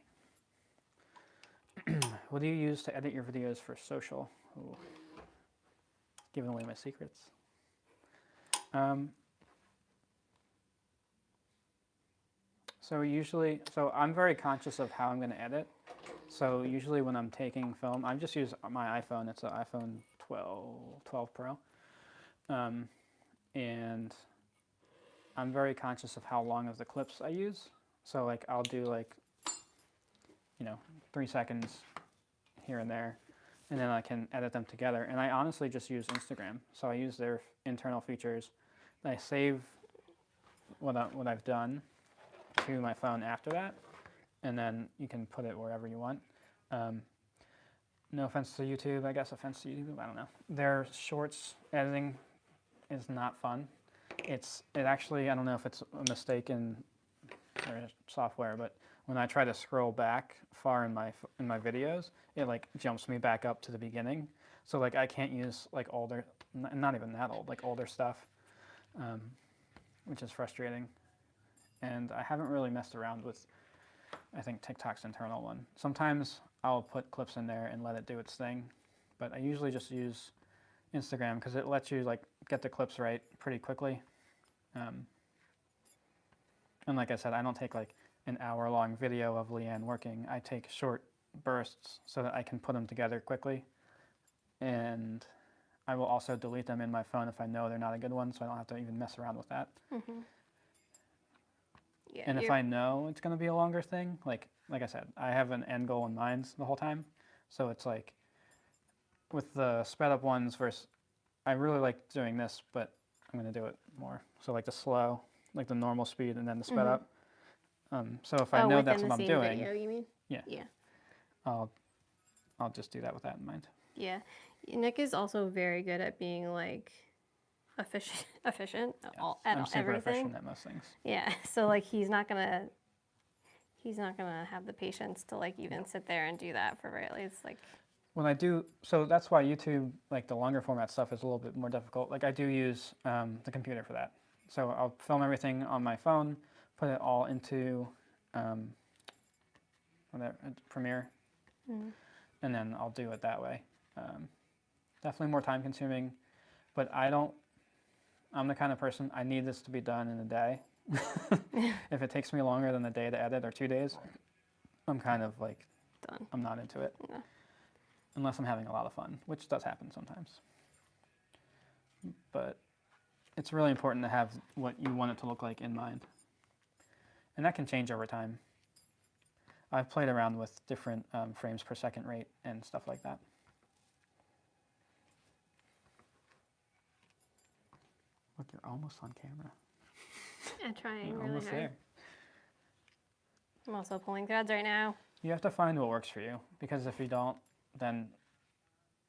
What do you use to edit your videos for social? Ooh, giving away my secrets. So I'm very conscious of how I'm going to edit. So usually when I'm taking film, I just use my iPhone. It's an iPhone 12 Pro. And I'm very conscious of how long of the clips I use. So like I'll do like, 3 seconds here and there, and then I can edit them together. And I honestly just use Instagram. So I use their internal features. I save what I've done to my phone after that, and then you can put it wherever you want. No offense to YouTube, I guess offense to YouTube, I don't know. Their shorts editing is not fun. It actually, I don't know if it's a mistake in their software, but when I try to scroll back far in my videos, it like jumps me back up to the beginning. So like I can't use like older, not even that old, like older stuff, which is frustrating. And I haven't really messed around with, I think, TikTok's internal one. Sometimes I'll put clips in there and let it do its thing, but I usually just use Instagram because it lets you like get the clips right pretty quickly. And like I said, I don't take like an hour-long video of Leanne working. I take short bursts so that I can put them together quickly. And I will also delete them in my phone if I know they're not a good one, so I don't have to even mess around with that. Mm-hmm. Yeah, and if I know it's going to be a longer thing, like I said, I have an end goal in mind the whole time. So it's like with the sped up ones versus, I really like doing this, but I'm going to do it more. So like the slow, like the normal speed, and then the sped up. So if I know that's what I'm doing, video, you mean? Yeah. I'll just do that with that in mind. Yeah, Nick is also very good at being like efficient Yes. at I'm super everything. efficient at most things. Yeah, so like he's not gonna have the patience to like even sit there and do that for really. It's like when I do, so that's why YouTube, like the longer format stuff, is a little bit more difficult. Like I do use the computer for that. So I'll film everything on my phone, put it all into Premiere, and then I'll do it that way. Definitely more time consuming, but I'm the kind of person, I need this to be done in a day. If it takes me longer than a day to edit or 2 days, I'm kind of like, done. I'm not into it. Yeah. Unless I'm having a lot of fun, which does happen sometimes. But it's really important to have what you want it to look like in mind. And that can change over time. I've played around with different frames per second rate and stuff like that. Look, you're almost on camera. I'm trying You're really almost hard. there. I'm also pulling threads right now. You have to find what works for you, because if you don't, then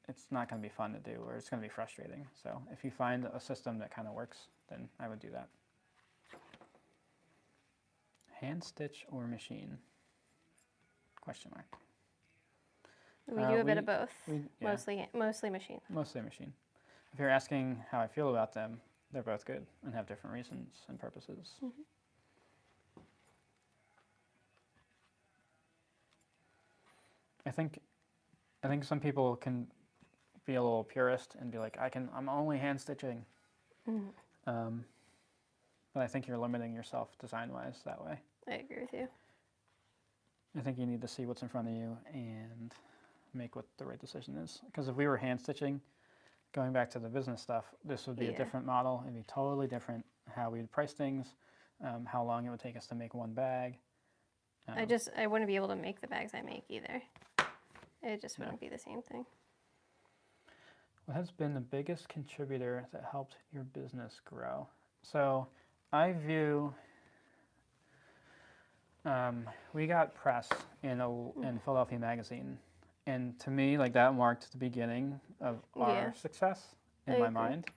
it's not going to be fun to do, or it's going to be frustrating. So if you find a system that kind of works, then I would do that. Hand stitch or machine? Question mark. We do a bit of both. Yeah. Mostly machine. Mostly machine. If you're asking how I feel about them, they're both good and have different reasons and purposes. Mm-hmm. I think some people can be a little purist and be like, I'm only hand stitching. Mm-hmm. But I think you're limiting yourself design-wise that way. I agree with you. I think you need to see what's in front of you and make what the right decision is. Because if we were hand stitching, going back to the business stuff, this would be a different model. It'd be totally different how we'd price things, how long it would take us to make one bag. I wouldn't be able to make the bags I make either. It just wouldn't be the same thing. What has been the biggest contributor that helped your business grow? So I view, we got press in Philadelphia Magazine. And to me, like that marked the beginning of our success in my mind.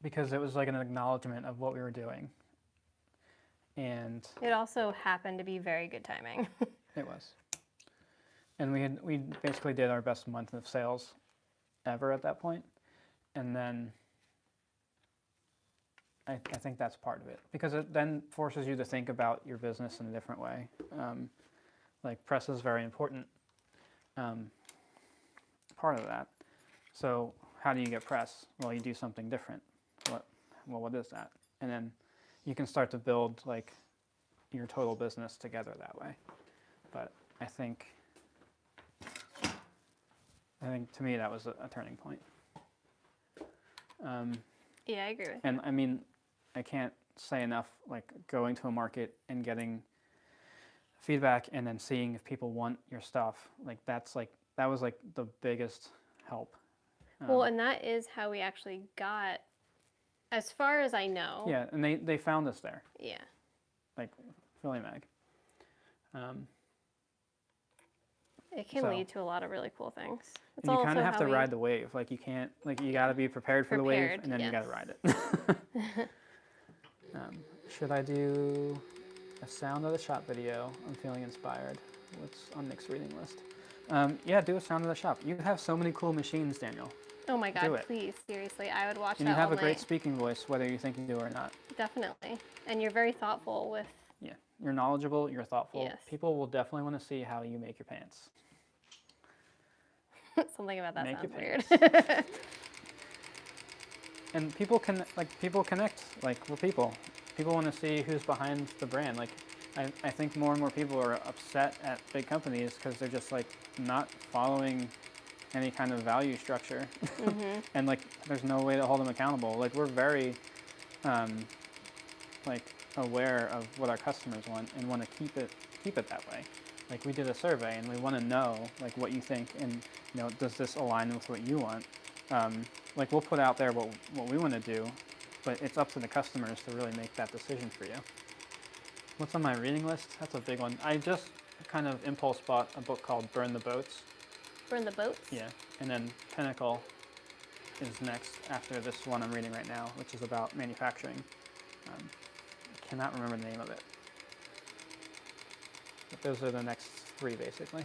Because it was like an acknowledgement of what we were doing. And it also happened to be very good timing. It was. And we basically did our best month of sales ever at that point. And then I think that's part of it. Because it then forces you to think about your business in a different way. Like press is very important part of that. So how do you get press? Well, you do something different. What is that? And then you can start to build like your total business together that way. But I think to me that was a turning point. Yeah, I agree with you. And I mean, I can't say enough, like going to a market and getting feedback and then seeing if people want your stuff. Like that was like the biggest help. Well, and that is how we actually got, as far as I know. Yeah, and they found us there. Yeah. Like Philly Mag. It can lead to a lot of really cool things. It's And you kind also of have how to we- ride the wave. Like you can't, like you got to be prepared for the wave, and then you got to ride it. Should I do a sound of the shop video? I'm feeling inspired. What's on Nick's reading list? Yeah, do a sound of the shop. You have so many cool machines, Daniel. Oh my Do God, it. please, seriously, I would watch And that you have all a great night. speaking voice, whether you think you do or not. Definitely. And you're very thoughtful with... Yeah, you're knowledgeable, you're thoughtful. Yes. People will definitely want to see how you make your pants. Something about that Make sounds your weird. And people connect, like we're people. People want to see who's behind the brand. Like I think more and more people are upset at big companies because they're just like not following any kind of value structure. And like there's no way to hold them accountable. Like we're very like aware of what our customers want and want to keep it that way. Like we did a survey and we want to know like what you think and you know, does this align with what you want? Like we'll put out there what we want to do, but it's up to the customers to really make that decision for you. What's on my reading list? That's a big one. I just kind of impulse bought a book called Burn the Boats. Burn the Boats? Yeah, and then Pinnacle is next after this one I'm reading right now, which is about manufacturing. I cannot remember the name of it. But those are the next three, basically.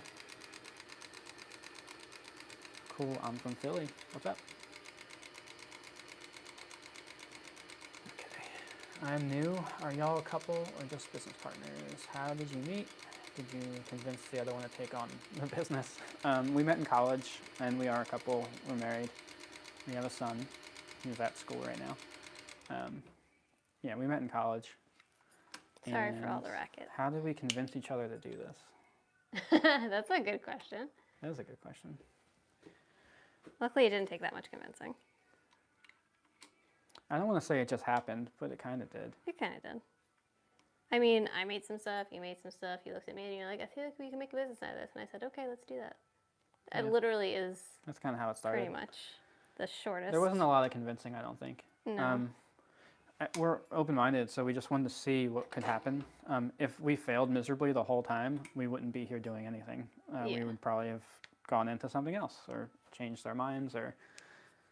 Cool, I'm from Philly. What's up? Okay, I'm new. Are y'all a couple or just business partners? How did you meet? Did you convince the other one to take on the business? We met in college, and we are a couple. We're married. We have a son. He's at school right now. Yeah, we met in college. Sorry for all And the racket. How did we convince each other to do this? That's a good question. That is a good question. Luckily, it didn't take that much convincing. I don't want to say it just happened, but it kind of did. It kind of did. I mean, I made some stuff, you made some stuff, you looked at me and you're like, I feel like we can make a business out of this. And I said, okay, let's do that. It Yeah. literally is That's kind of how it started. pretty much the shortest. There wasn't a lot of convincing, I don't think. No. We're open-minded, so we just wanted to see what could happen. If we failed miserably the whole time, we wouldn't be here doing anything. We Yeah. would probably have gone into something else or changed our minds or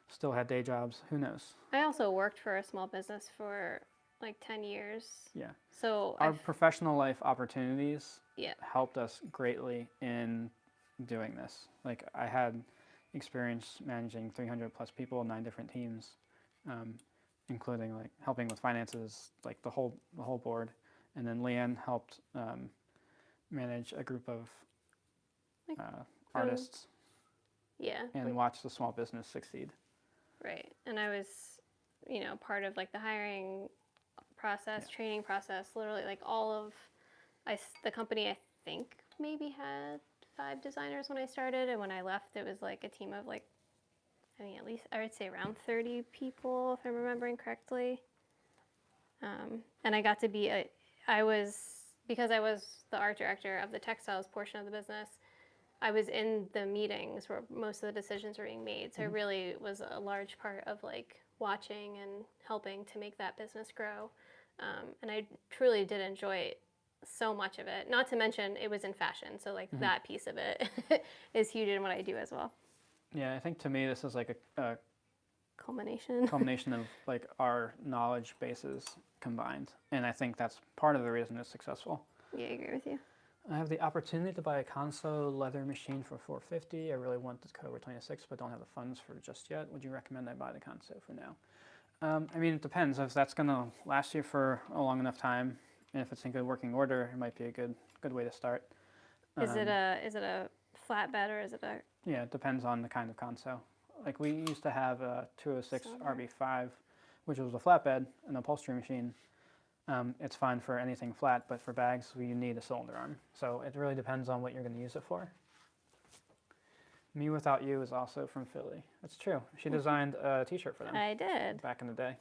still had day jobs. Who knows? I also worked for a small business for like 10 years. Yeah. So Our professional life opportunities yeah. helped us greatly in doing this. Like I had experience managing 300 plus people, 9 different teams, including like helping with finances, like the whole board. And then Leanne helped manage a group of Like, artists Yeah. and watch the small business succeed. Right. And I was, part of like the hiring process, training process, literally like all of, the company I think maybe had 5 designers when I started. And when I left, it was like a team of like, I mean, at least I would say around 30 people, if I'm remembering correctly. And I got to be, because I was the art director of the textiles portion of the business, I was in the meetings where most of the decisions were being made. So it really was a large part of like watching and helping to make that business grow. And I truly did enjoy so much of it. Not to mention it was in fashion. So like that piece of it is huge in what I do as well. Yeah, I think to me this is like a Culmination. culmination of like our knowledge bases combined. And I think that's part of the reason it's successful. Yeah, I agree with you. I have the opportunity to buy a console leather machine for $450. I really want the Cobra 26, but don't have the funds for it just yet. Would you recommend I buy the console for now? I mean, it depends. If that's going to last you for a long enough time, and if it's in good working order, it might be a good way to start. Is it a flatbed or is it a Yeah, it depends on the kind of console. Like we used to have a 206 Cylinder. RB5, which was a flatbed, an upholstery machine. It's fine for anything flat, but for bags, we need a cylinder arm. So it really depends on what you're going to use it for. Me Without You is also from Philly. That's true. She designed a T-shirt for them I did. back in the day.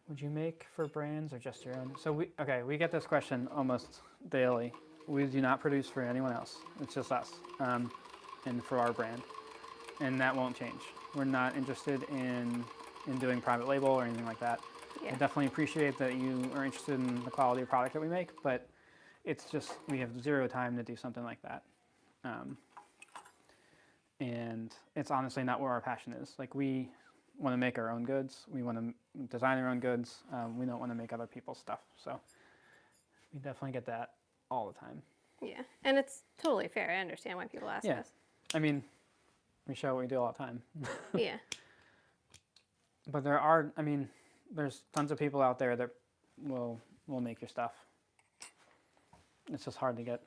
Would you make for brands or just your own? So we get this question almost daily. We do not produce for anyone else. It's just us, and for our brand, and that won't change. We're not interested in doing private label or anything like that. Yeah. I definitely appreciate that you are interested in the quality of product that we make, but it's just we have zero time to do something like that. And it's honestly not where our passion is. Like we want to make our own goods. We want to design our own goods. We don't want to make other people's stuff. So we definitely get that all the time. Yeah, and it's totally fair. I understand why people ask Yeah. us. I mean, we show what we do all the time. Yeah. But there's tons of people out there that will make your stuff. It's just hard to get.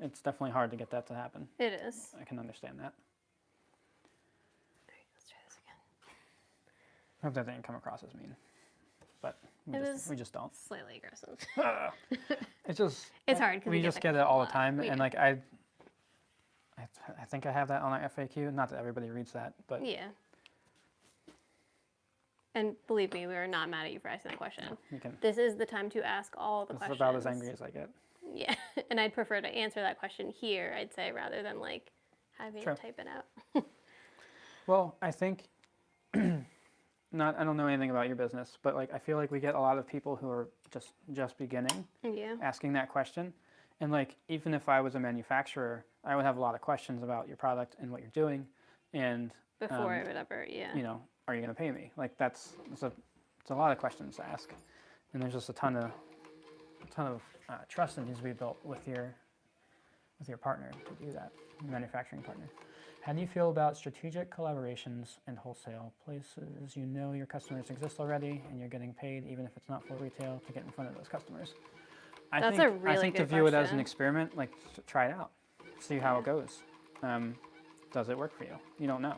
It's definitely hard to get that to happen. It is. I can understand that. All right, let's try this again. I hope that didn't come across as mean, but we just don't. Slightly aggressive. It's just It's hard 'cause we we get just that get it question a all the lot. time, We and do. like I think I have that on our FAQ. Not that everybody reads that, but Yeah. And believe me, we are not mad at you for asking that question. you can. This is the time to ask all the This is questions. about as angry as I get. Yeah, and I'd prefer to answer that question here, I'd say, rather than like having Sure. to type it out. Well, I think I don't know anything about your business, but like I feel like we get a lot of people who are just beginning Yeah. asking that question. And like even if I was a manufacturer, I would have a lot of questions about your product and what you're doing, and Before it would ever, yeah. you know, are you going to pay me? Like it's a lot of questions to ask, and there's just a ton of trust that needs to be built with your partner to do that, your manufacturing partner. How do you feel about strategic collaborations and wholesale places? You know your customers exist already, and you're getting paid even if it's not for retail to get in front of those customers. That's I a really think to good view it as an question. experiment, like try it out, see how Yeah. it goes. Does it work for you? You don't know.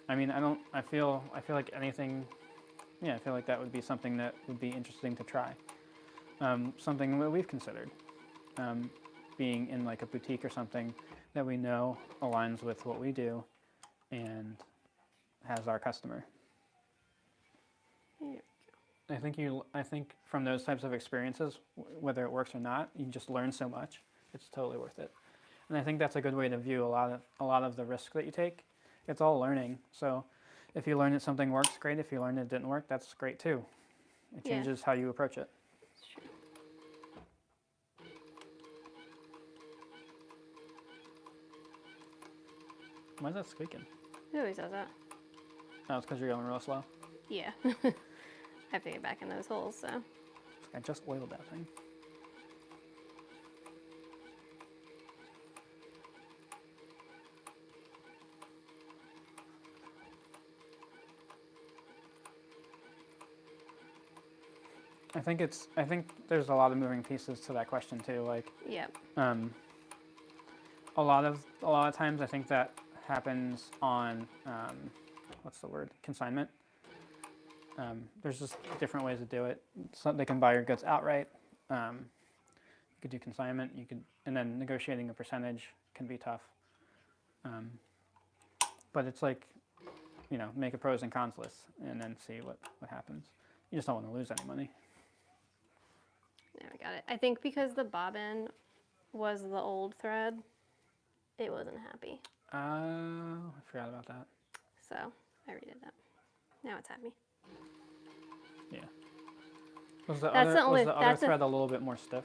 I mean, I feel like anything. Yeah, I feel like that would be something that would be interesting to try. Something that we've considered, being in like a boutique or something that we know aligns with what we do, and has our customer. Yeah. I think from those types of experiences, whether it works or not, you just learn so much. It's totally worth it. And I think that's a good way to view a lot of the risk that you take. It's all learning. So if you learn that something works, great. If you learn it didn't work, that's great too. It Yeah. changes how you approach it. It's true. Why is that squeaking? Who always does that? Oh, it's because you're going real slow. Yeah. I have to get back in those holes, so. I just oiled that thing. I think there's a lot of moving pieces to that question too. Like, Yep. a lot of times I think that happens on what's the word, consignment. There's just different ways to do it. So they can buy your goods outright. You could do consignment. And then negotiating a percentage can be tough. But it's like, make a pros and cons list and then see what happens. You just don't want to lose any money. There, I got it. I think because the bobbin was the old thread, it wasn't happy. I forgot about that. So I redid that. Now it's happy. Yeah. Was the That's the only- other that's a- thread a little bit more stiff?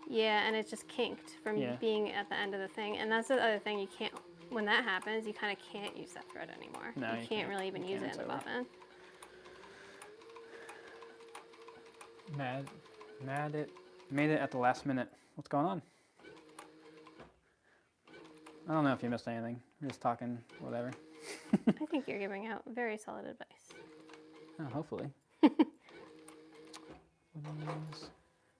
Yeah, and it just kinked from Yeah. being at the end of the thing. And that's the other thing, you can't, when that happens, you kind of can't use that thread anymore. No, you can't really even You use it can't, in the it's over. bobbin. Made it at the last minute. What's going on? I don't know if you missed anything. We're just talking, whatever. I think you're giving out very solid advice. Oh, hopefully.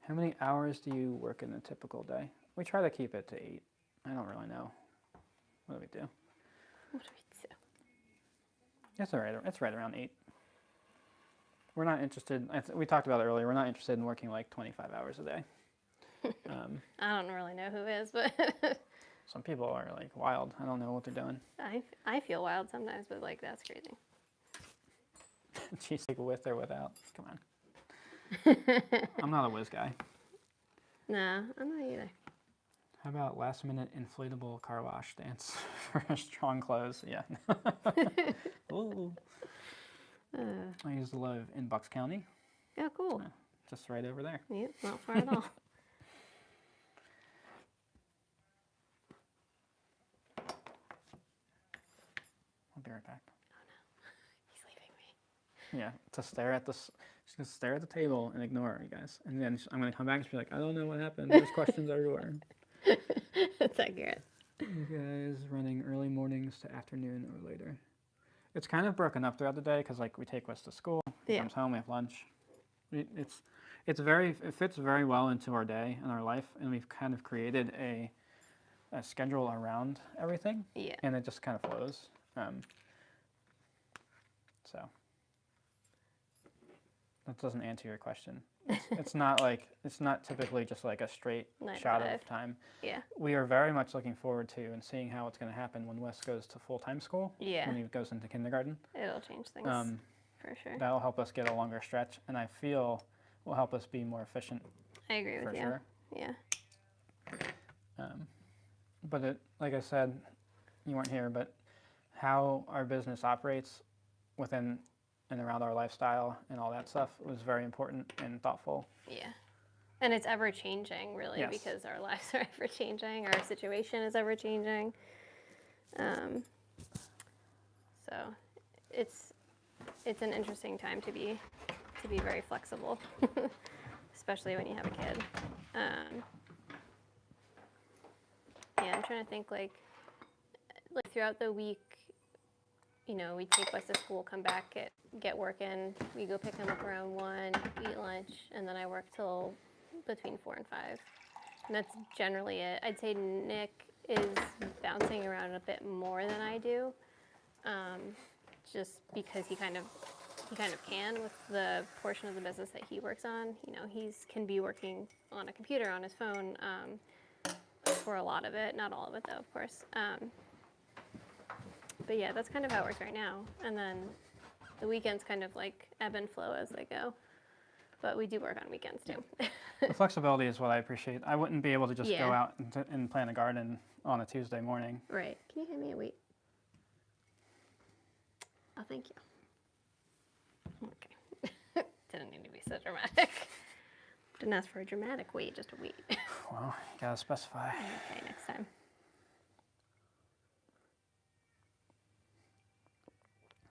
How many hours do you work in a typical day? We try to keep it to 8. I don't really know. What do we do? What do we do? It's all right. It's right around 8. We're not interested. We talked about it earlier. We're not interested in working like 25 hours a day. I don't really know who is, but Some people are like wild. I don't know what they're doing. I feel wild sometimes, but like that's crazy. She's like with or without. Come on. I'm not a whiz guy. Nah, I'm not either. How about last minute inflatable car wash dance for strong clothes? Yeah. Ooh. I used to live in Bucks County, Oh, cool. just right over there. Yep, not far at all. I'll be right back. He's leaving me. Yeah, to stare at this. She's gonna stare at the table and ignore her, you guys. And then I'm gonna come back and be like, I don't know what happened. There's questions everywhere. That's accurate. You guys running early mornings to afternoon or later? It's kind of broken up throughout the day because like we take Wes to school, he comes home, we have lunch. It fits very well into our day and our life, and we've kind of created a schedule around everything. Yeah. And it just kind of flows. So that doesn't answer your question. It's not typically just like a straight 9 to shot 5. of time. Yeah. We are very much looking forward to and seeing how it's going to happen when Wes goes to full-time school. Yeah. When he goes into kindergarten. It'll change things for sure. That'll help us get a longer stretch, and I feel will help us be more efficient. I agree with for you. sure. Yeah. But it, like I said, you weren't here, but how our business operates within and around our lifestyle and all that stuff was very important and thoughtful. Yeah. And it's ever changing, really, Yes. because our lives are ever changing. Our situation is ever changing. So it's an interesting time to be very flexible, especially when you have a kid. Yeah, I'm trying to think like throughout the week, you know, we take Wes to school, come back, get work in. We go pick him up around 1, eat lunch, and then I work till between 4 and 5. And that's generally it. I'd say Nick is bouncing around a bit more than I do, just because he kind of can with the portion of the business that he works on. You know, can be working on a computer on his phone for a lot of it, not all of it though, of course. But yeah, that's kind of how it works right now. And then the weekends kind of like ebb and flow as they go. But we do work on weekends too. The flexibility is what I appreciate. I wouldn't be able to just Yeah. go out and plant a garden on a Tuesday morning. Right. Can you hand me a wait? Oh, thank you. Okay. Didn't need to be so dramatic. Didn't ask for a dramatic wait, just a wait. Well, you gotta specify. Okay, next time.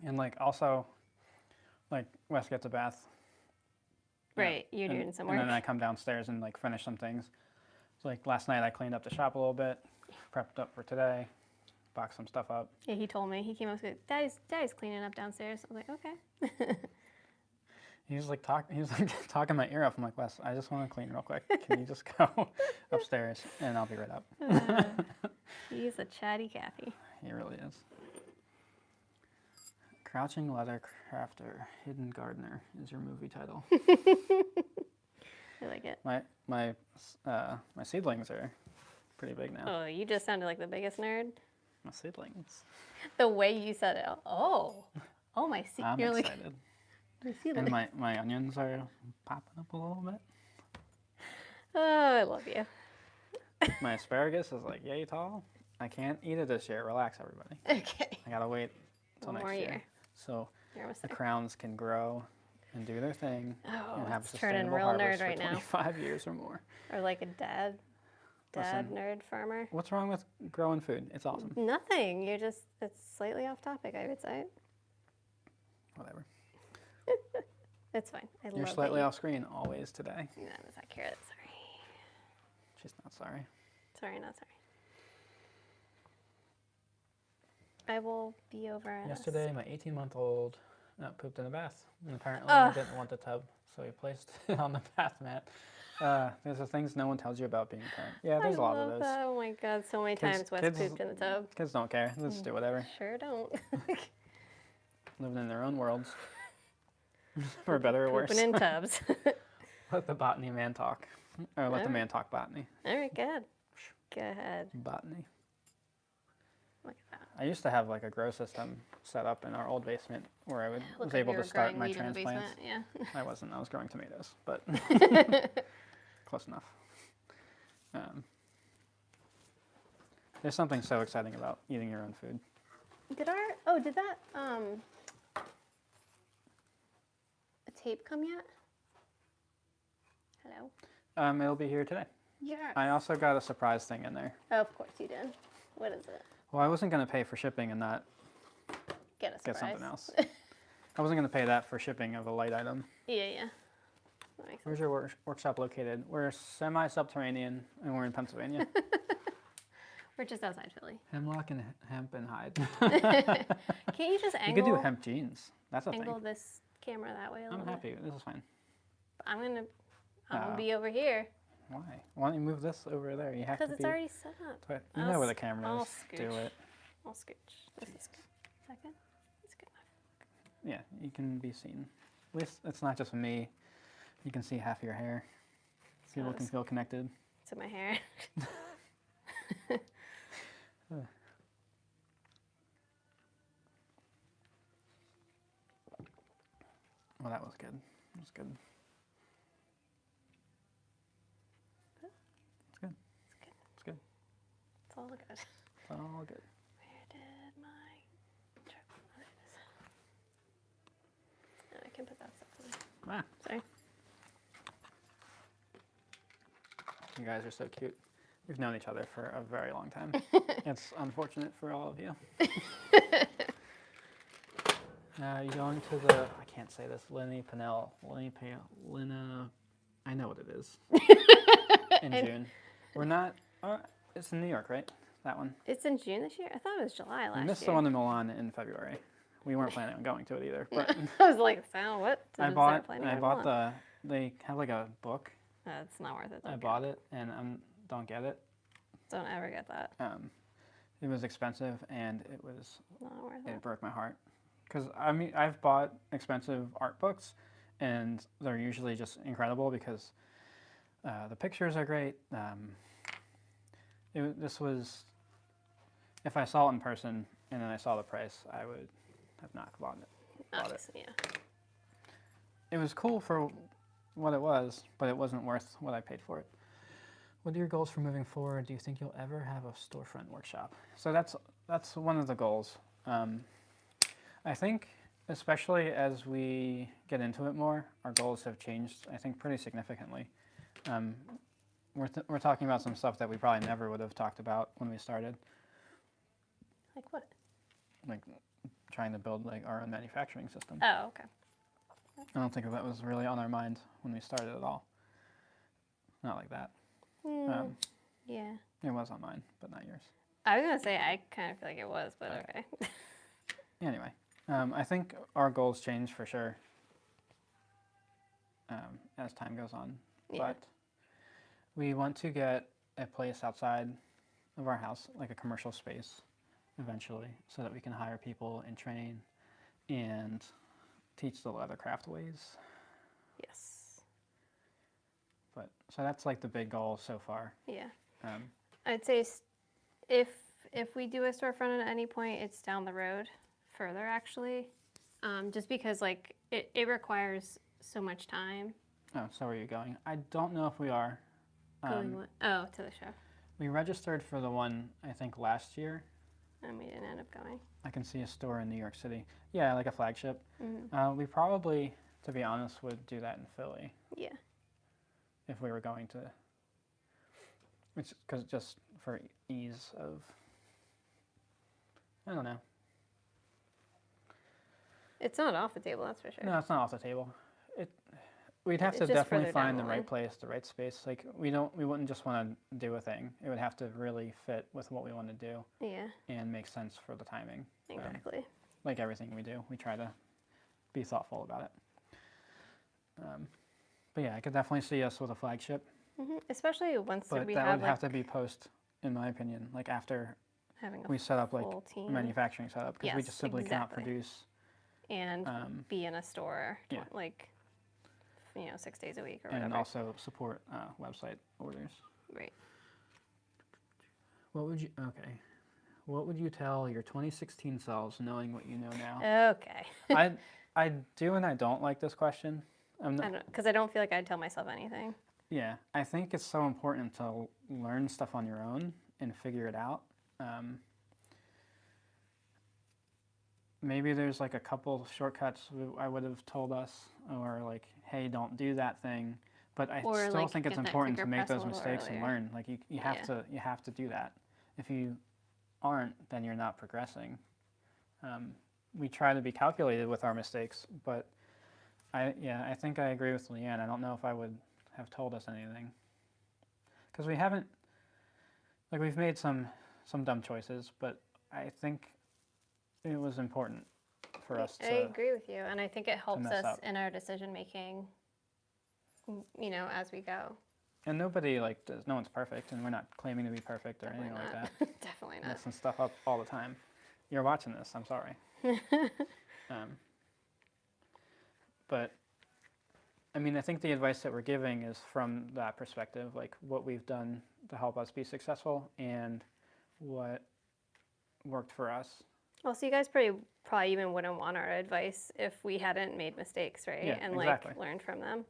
And like also, like Wes gets a bath. Right, you're doing some work. And then I come downstairs and like finish some things. So like last night I cleaned up the shop a little bit, prepped up for today, boxed some stuff up. Yeah, he told me. He came up and said, Daddy's cleaning up downstairs. I was like, okay. He was like talking my ear off. I'm like, Wes, I just want to clean real quick. Can you just go upstairs and I'll be right up. He's a chatty Cathy. He really is. Crouching Leathercraft or Hidden Gardener is your movie title. I like it. My seedlings are pretty big now. Oh, you just sounded like the biggest nerd. My seedlings. The way you said it. Oh, my seed. I'm You're excited. Like, my And seedling. my onions are popping up a little bit. Oh, I love you. My asparagus is like yay tall. I can't eat it this year. Relax, everybody. Okay. I gotta wait until One next more year. year. So You're almost the there. crowns can grow and do their thing Oh, and have a it's turning sustainable real harvest nerd right for now. 25 years or more. Or like a dad Listen. nerd farmer. What's wrong with growing food? It's awesome. Nothing. It's slightly off topic, I would say. Whatever. It's fine. I You're love slightly that off screen always today. No, that's accurate. Sorry. She's not sorry. Sorry, not sorry. I will be over at Yesterday, my 18-month-old pooped in the bath. And apparently he didn't want the tub, so he placed it on the bath mat. There's the things no one tells you about being a parent. Yeah, there's I a lot love of those. that. Oh my god, so many Kids- times Wes kids- pooped in the tub. Kids don't care. They just do whatever. Sure don't. Living in their own worlds. For better or worse. Pooping in tubs. Let the botany man talk. Or let the man talk botany. All right, go ahead. Go ahead. Botany. Look at that. I used to have like a grow system set up in our old basement where I was Look able like you to were start growing my weed in the transplants. basement. Yeah. I wasn't. I was growing tomatoes, but close enough. There's something so exciting about eating your own food. Did that a tape come yet? Hello? It'll be here today. Yeah. I also got a surprise thing in there. Oh, of course you did. What is it? Well, I wasn't going to pay for shipping and not Get a surprise. get something else. I wasn't going to pay that for shipping of a light item. Yeah. That makes sense. Where's your workshop located? We're semi-subterranean and we're in Pennsylvania. We're just outside Philly. Hemlock and hemp and Hyde. Can't you just You angle? could do hemp jeans. That's a Angle thing. this camera that way a little I'm bit. happy. This is fine. I'm gonna be over here Why? Why don't you move this over there? You have because to it's be. already set up. You I'll know where the s- camera I'll is. Do scooch. it. I'll scooch. This is good. Is that good? It's good enough. Yeah, you can be seen. At least it's not just me. You can see half your hair. People can feel connected. To my hair. Well, that was good. That was good. It's good. It's good. It's good. It's all good. It's all good. Where did my tripod? Oh, there it is. I can put that stuff in. Ah, Sorry. you guys are so cute. We've known each other for a very long time. It's unfortunate for all of you. You going to the, I can't say this, Lina, I know what it is, in June. We're not, it's in New York, right? That one. It's in June this year? I thought it was July last We missed year. the one in Milan in February. We weren't planning on going to it either, but I was like, so what? I Didn't start bought planning on Milan. they have like a book. It's not worth it. I Don't bought it and don't get it. Don't ever get that. It was expensive and it Not worth it. broke my heart. Because I mean, I've bought expensive art books and they're usually just incredible because the pictures are great. This was, if I saw it in person and then I saw the price, I would have not bought it. Obviously, yeah. It was cool for what it was, but it wasn't worth what I paid for it. What are your goals for moving forward? Do you think you'll ever have a storefront workshop? So that's one of the goals. I think, especially as we get into it more, our goals have changed, I think, pretty significantly. We're talking about some stuff that we probably never would have talked about when we started, Like what? like trying to build like our own manufacturing system. Oh, okay. I don't think that was really on our mind when we started at all. Not like that. Yeah. It was on mine, but not yours. I was going to say, I kind of feel like it was, but okay. Anyway, I think our goals change for sure as time goes on. Yeah. But we want to get a place outside of our house, like a commercial space, eventually, so that we can hire people and train and teach the leathercraft ways. Yes. But so that's like the big goal so far. Yeah. Um, I'd say if we do a storefront at any point, it's down the road further, actually. Just because, like, it requires so much time. oh, so are you going? I don't know if we are. Going what? Oh, to the show. We registered for the one, I think, last year. And we didn't end up going. I can see a store in New York City. Yeah, like a flagship. Mm-hmm. We probably, to be honest, would do that in Philly Yeah. if we were going to. Which, because just for ease of, I don't know. It's not off the table, that's for sure. No, it's not off the table. We'd have It's to just definitely further down find the the right line. place, the right space. Like we wouldn't just want to do a thing. It would have to really fit with what we want to do Yeah, and make sense for the timing. exactly. Like everything we do, we try to be thoughtful about it. But yeah, I could definitely see us with a flagship. Especially once But we that have would like have to be post, in my opinion, like after having a we set up like full team. manufacturing setup, because we Yes, just simply cannot exactly. produce. And be in a store, Yeah. like, 6 days a week or And whatever. also support website orders. Right. What would you tell your 2016 selves, knowing what you know now? Okay. I do and I don't like this question. Because I don't feel like I'd tell myself anything. Yeah, I think it's so important to learn stuff on your own and figure it out. Maybe there's like a couple shortcuts I would have told us, or like, hey, don't do that thing. But I Or, still like, think it's get that important to finger make press a those little mistakes and earlier. learn. Like you have to do that. If you aren't, then you're not progressing. We try to be calculated with our mistakes, but I think I agree with Leanne. I don't know if I would have told us anything, because we haven't, like, we've made some dumb choices, but I think it was important for us I to. agree with you, and I think it helps mess us up. in our decision making, as we go. And nobody no one's perfect, and we're not claiming to be perfect or anything like that. Definitely not. Messing stuff up all the time. You're watching this. I'm sorry. But I mean, I think the advice that we're giving is from that perspective, like what we've done to help us be successful and what worked for us. Well, so you guys probably even wouldn't want our advice if we hadn't made mistakes, right? Yeah, And exactly. like learned from them.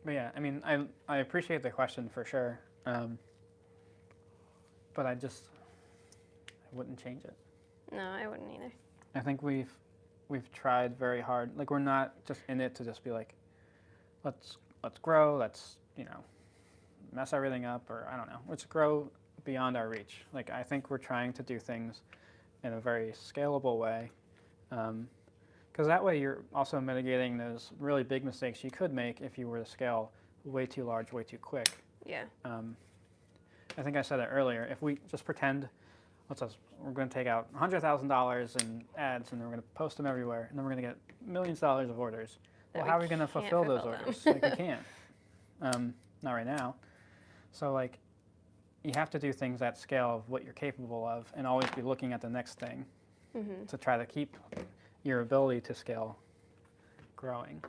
But yeah, I mean, I appreciate the question for sure, but I wouldn't change it. No, I wouldn't either. I think we've tried very hard. Like, we're not just in it to just be like, let's grow, let's mess everything up, or I don't know, let's grow beyond our reach. Like, I think we're trying to do things in a very scalable way, because that way you're also mitigating those really big mistakes you could make if you were to scale way too large, way too quick. Yeah. I think I said it earlier. If we just pretend, we're going to take out $100,000 in ads and we're going to post them everywhere, and then we're going to get millions of dollars of orders. Well, how are we going to fulfill those orders? Like, we can't. Not right now. So, like, you have to do things at scale of what you're capable of, and always be looking at the next thing to try to keep your ability to scale growing.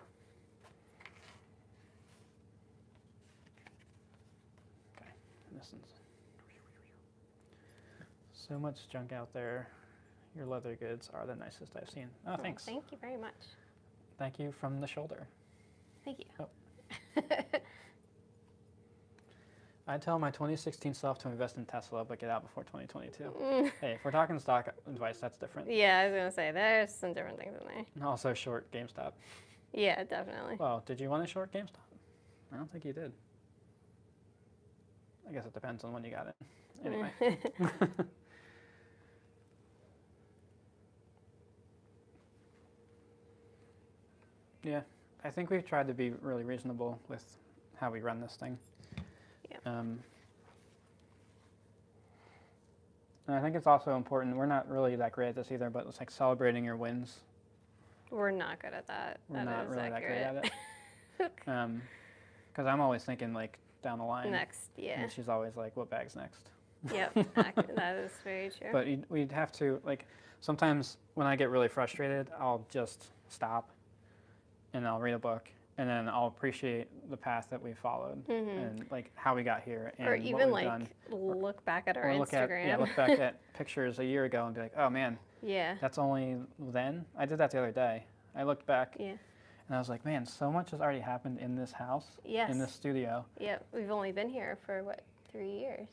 Okay, so much junk out there. Your leather goods are the nicest I've seen. Oh, thanks. Thank you very much. Thank you from the shoulder. Thank you. Oh. I tell my 2016 self to invest in Tesla, but get out before 2022. Hey, if we're talking stock advice, that's different. Yeah, I was going to say, there's some different things in there. And also short GameStop. Yeah, definitely. Well, did you want to short GameStop? I don't think you did. I guess it depends on when you got it. Anyway. Yeah, I think we've tried to be really reasonable with how we run this thing. Yeah. And I think it's also important, we're not really that great at this either, but it's like celebrating your wins. We're not good at that. We're that not is really accurate. that great at it. Because I'm always thinking like down the line. Next, yeah. And she's always like, what bag's next? Yep, that is very true. But we'd have to, like, sometimes when I get really frustrated, I'll just stop and I'll read a book, and then I'll appreciate the path that we followed and like how we got here and or what even we've like done. look back at our Or Instagram. look back at pictures a year ago and be like, oh man, Yeah. that's only then. I did that the other day. I looked back Yeah. and I was like, man, so much has already happened in this house, Yes. in this studio. Yeah. We've only been here for what, 3 years?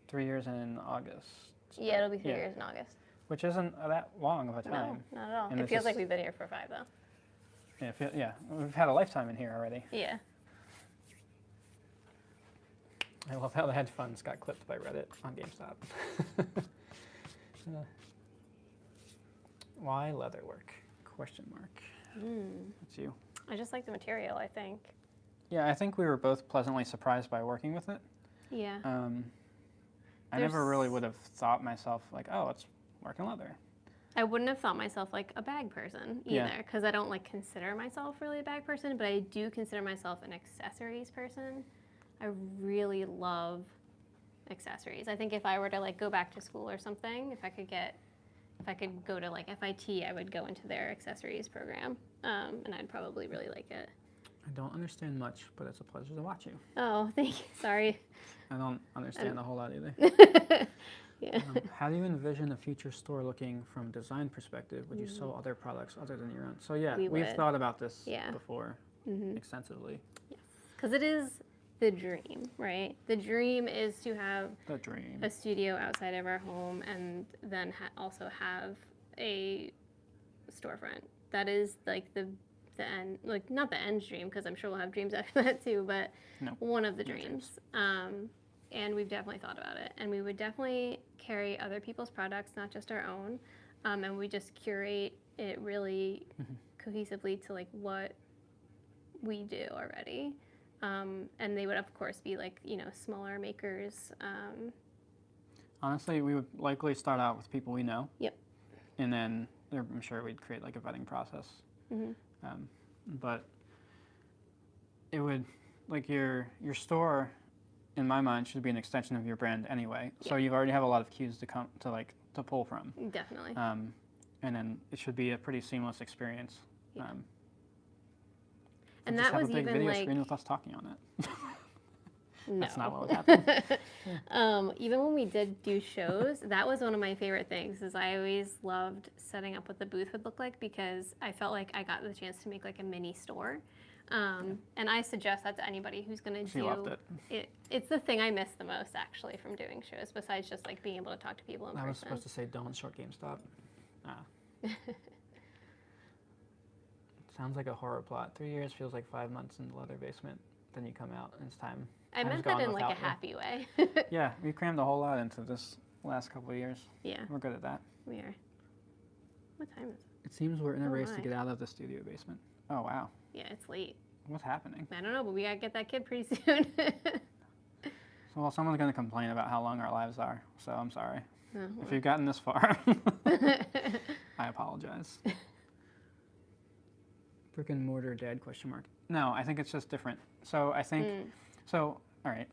3 years in August. Yeah, it'll be 3 years in August. Which isn't that long of a time. No, not at all. And It it's feels like just- we've been here for 5 though. Yeah, we've had a lifetime in here already. Yeah. I love how the hedge funds got clipped by Reddit on GameStop. Why leatherwork? Question mark. That's you. I just like the material, I think. Yeah, I think we were both pleasantly surprised by working with it. Yeah. I never really would have thought myself like, oh, it's working leather. I wouldn't have thought myself like a bag person Yeah. either, because I don't like consider myself really a bag person, but I do consider myself an accessories person. I really love accessories. I think if I were to like go back to school or something, if I could go to like FIT, I would go into their accessories program, and I'd probably really like it. I don't understand much, but it's a pleasure to watch you. Oh, thank you. Sorry. I don't understand a whole lot either. Yeah. How do you envision a future store looking from a design perspective? Would you sell other products other than your own? So yeah, We we've would. thought about this Yeah. before extensively. Because it is the dream, right? The dream is to have The dream. a studio outside of our home and then also have a storefront. That is like the end, like not the end dream, because I'm sure we'll have dreams after that too, but No, one of the no dreams. And we've definitely thought about it. And we would definitely carry other people's products, not just our own. And we just curate it really cohesively to like what we do already. And they would of course be like, you know, smaller makers. Honestly, we would likely start out with people we know. Yep. And then I'm sure we'd create like a vetting process. But it would, like your store, in my mind, should be an extension of your brand anyway. So you already have a lot of cues to pull from. Definitely. And then it should be a pretty seamless experience. And just that have was a big even video like screen with us talking on it. no. That's not what would happen. Even when we did do shows, that was one of my favorite things. Is I always loved setting up what the booth would look like, because I felt like I got the chance to make like a mini store. And I suggest that to anybody who's going to She loved it. It's the thing I miss the most actually from doing shows, besides just like being able to talk to people in I was person. supposed to say don't short GameStop. Sounds like a horror plot. 3 years feels like 5 months in the leather basement. Then you come out and it's time. I Time's meant that gone in like a without you. happy way. Yeah, we crammed a whole lot into this last couple of years. Yeah, We're good at that. we are. What time is it? It seems we're in a Oh race my. to get out of the studio basement. Oh, wow. Yeah, it's late. What's happening? I don't know, but we gotta get that kid pretty soon. So, well, someone's going to complain about how long our lives are. So I'm sorry. Oh, If you've gotten this far, I apologize. Brick and mortar dead, question mark. No, I think it's just different. So I think, all right,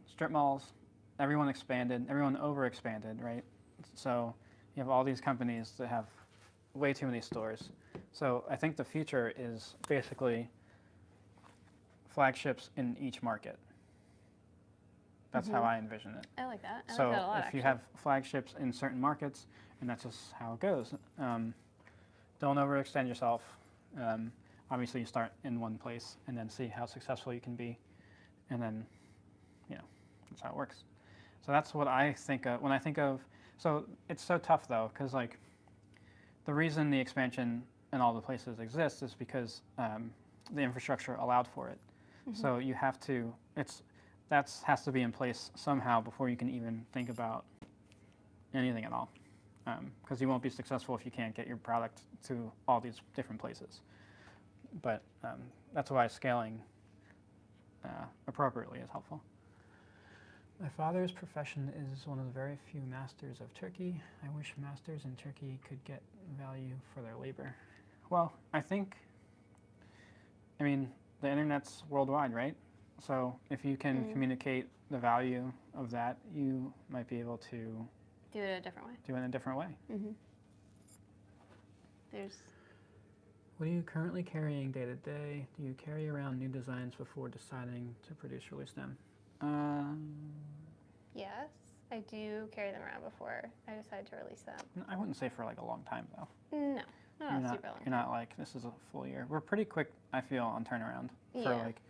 strip malls, everyone expanded, everyone overexpanded, right? So you have all these companies that have way too many stores. So I think the future is basically flagships in each market. That's how I envision it. I like that. I So like that a lot, if actually. you have flagships in certain markets, and that's just how it goes. Don't overextend yourself. Obviously, you start in one place and then see how successful you can be, and then, that's how it works. So that's what I think of when I think of. So it's so tough though, because like the reason the expansion in all the places exists is because the infrastructure allowed for it. So you have to. That has to be in place somehow before you can even think about anything at all. Because you won't be successful if you can't get your product to all these different places. But that's why scaling appropriately is helpful. My father's profession is one of the very few masters of Turkey. I wish masters in Turkey could get value for their labor. Well, I mean, the internet's worldwide, right? So if you can communicate the value of that, you might be able to do it a different way. do it in a different way. What are you currently carrying day to day? Do you carry around new designs before deciding to release them? Yes, I do carry them around before I decide to release them. I wouldn't say for like a long time though. No, not super long. You're not like this is a full year. We're pretty quick, I feel, on turnaround for Yeah. like.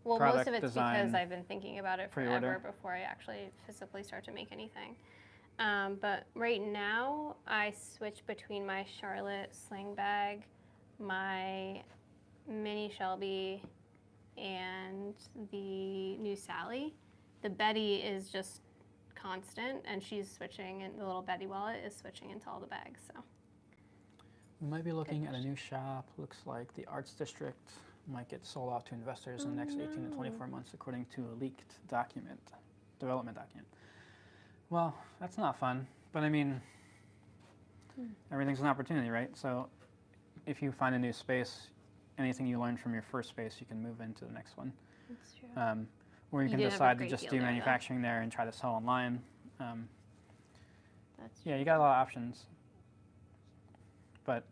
Well, product most of it's design, because I've been thinking about it pre-order. forever before I actually physically start to make anything. But right now, I switch between my Charlotte sling bag, my mini Shelby, and the new Sally. The Betty is just constant, and she's switching, and the little Betty wallet is switching into all the bags. So We might be looking at a new shop. Looks like the Arts District might get sold off to investors in the next 18 to 24 months, according to a leaked development document. Well, that's not fun. But I mean, everything's an opportunity, right? So if you find a new space, anything you learned from your first space, you can move into the next one. That's true. Or you You can did have a decide to great just deal do there, though. manufacturing there and try to sell online. That's Yeah, you got a lot of options. But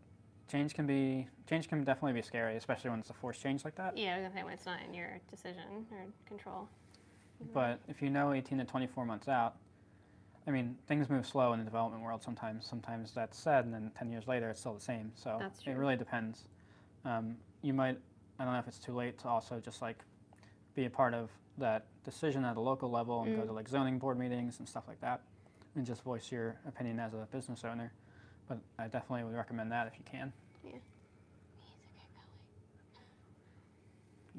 change can definitely be scary, especially when it's a forced change like that. Yeah, I was gonna say when it's not in your decision or control. But if you know 18 to 24 months out, I mean, things move slow in the development world sometimes. Sometimes that's said, and then 10 years later, it's still the same. So That's it true. really depends. You might, I don't know if it's too late to also just like be a part of that decision at a local level and go to like zoning board meetings and stuff like that, and just voice your opinion as a business owner. But I definitely would recommend that if you can. Yeah.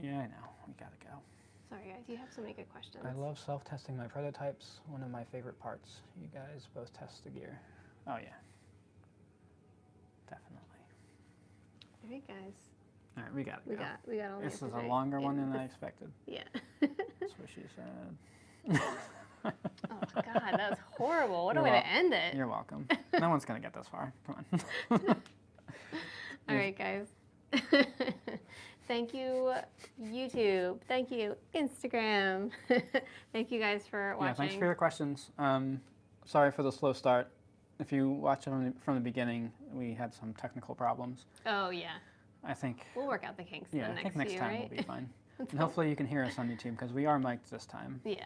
Yeah, I know. We gotta go. Sorry, guys. You have so many good questions. I love self-testing my prototypes. One of my favorite parts. You guys both test the gear. Oh yeah. Definitely. All right, guys. All right, we gotta go. We got all the This is answers a right. longer one than I this- expected. Yeah. That's what she said. Oh God, that was horrible. What a You're way wel- to end it. You're welcome. No one's gonna get this far. Come on. All right, guys. Thank you, YouTube. Thank you, Instagram. Thank you guys for watching. Yeah, thanks for your questions. Sorry for the slow start. If you watch from the beginning, we had some technical problems. Oh yeah. I think. We'll work out the kinks. Yeah, the I next think next few, time right? will be fine. And hopefully you can hear us on YouTube because we are mic'd this time. Yeah.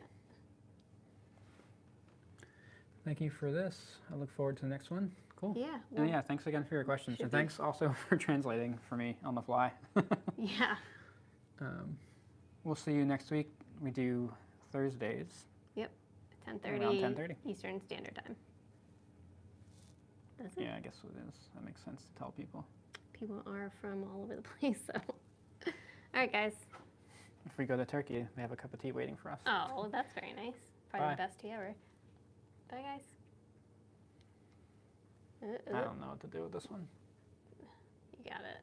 Thank you for this. I look forward to the next one. Cool. Yeah. And yeah, thanks again for your questions. should And be. thanks also for translating for me on the fly. Yeah. We'll see you next week. We do Thursdays. Yep. 10:30. Around 10:30. Eastern Standard Time. That's it. Yeah, I guess it is. That makes sense to tell people. People are from all over the place, so. All right, guys. If we go to Turkey, they have a cup of tea waiting for us. Oh, that's very nice. Probably Bye. the best tea ever. Bye, guys. I don't know what to do with this one. You got it.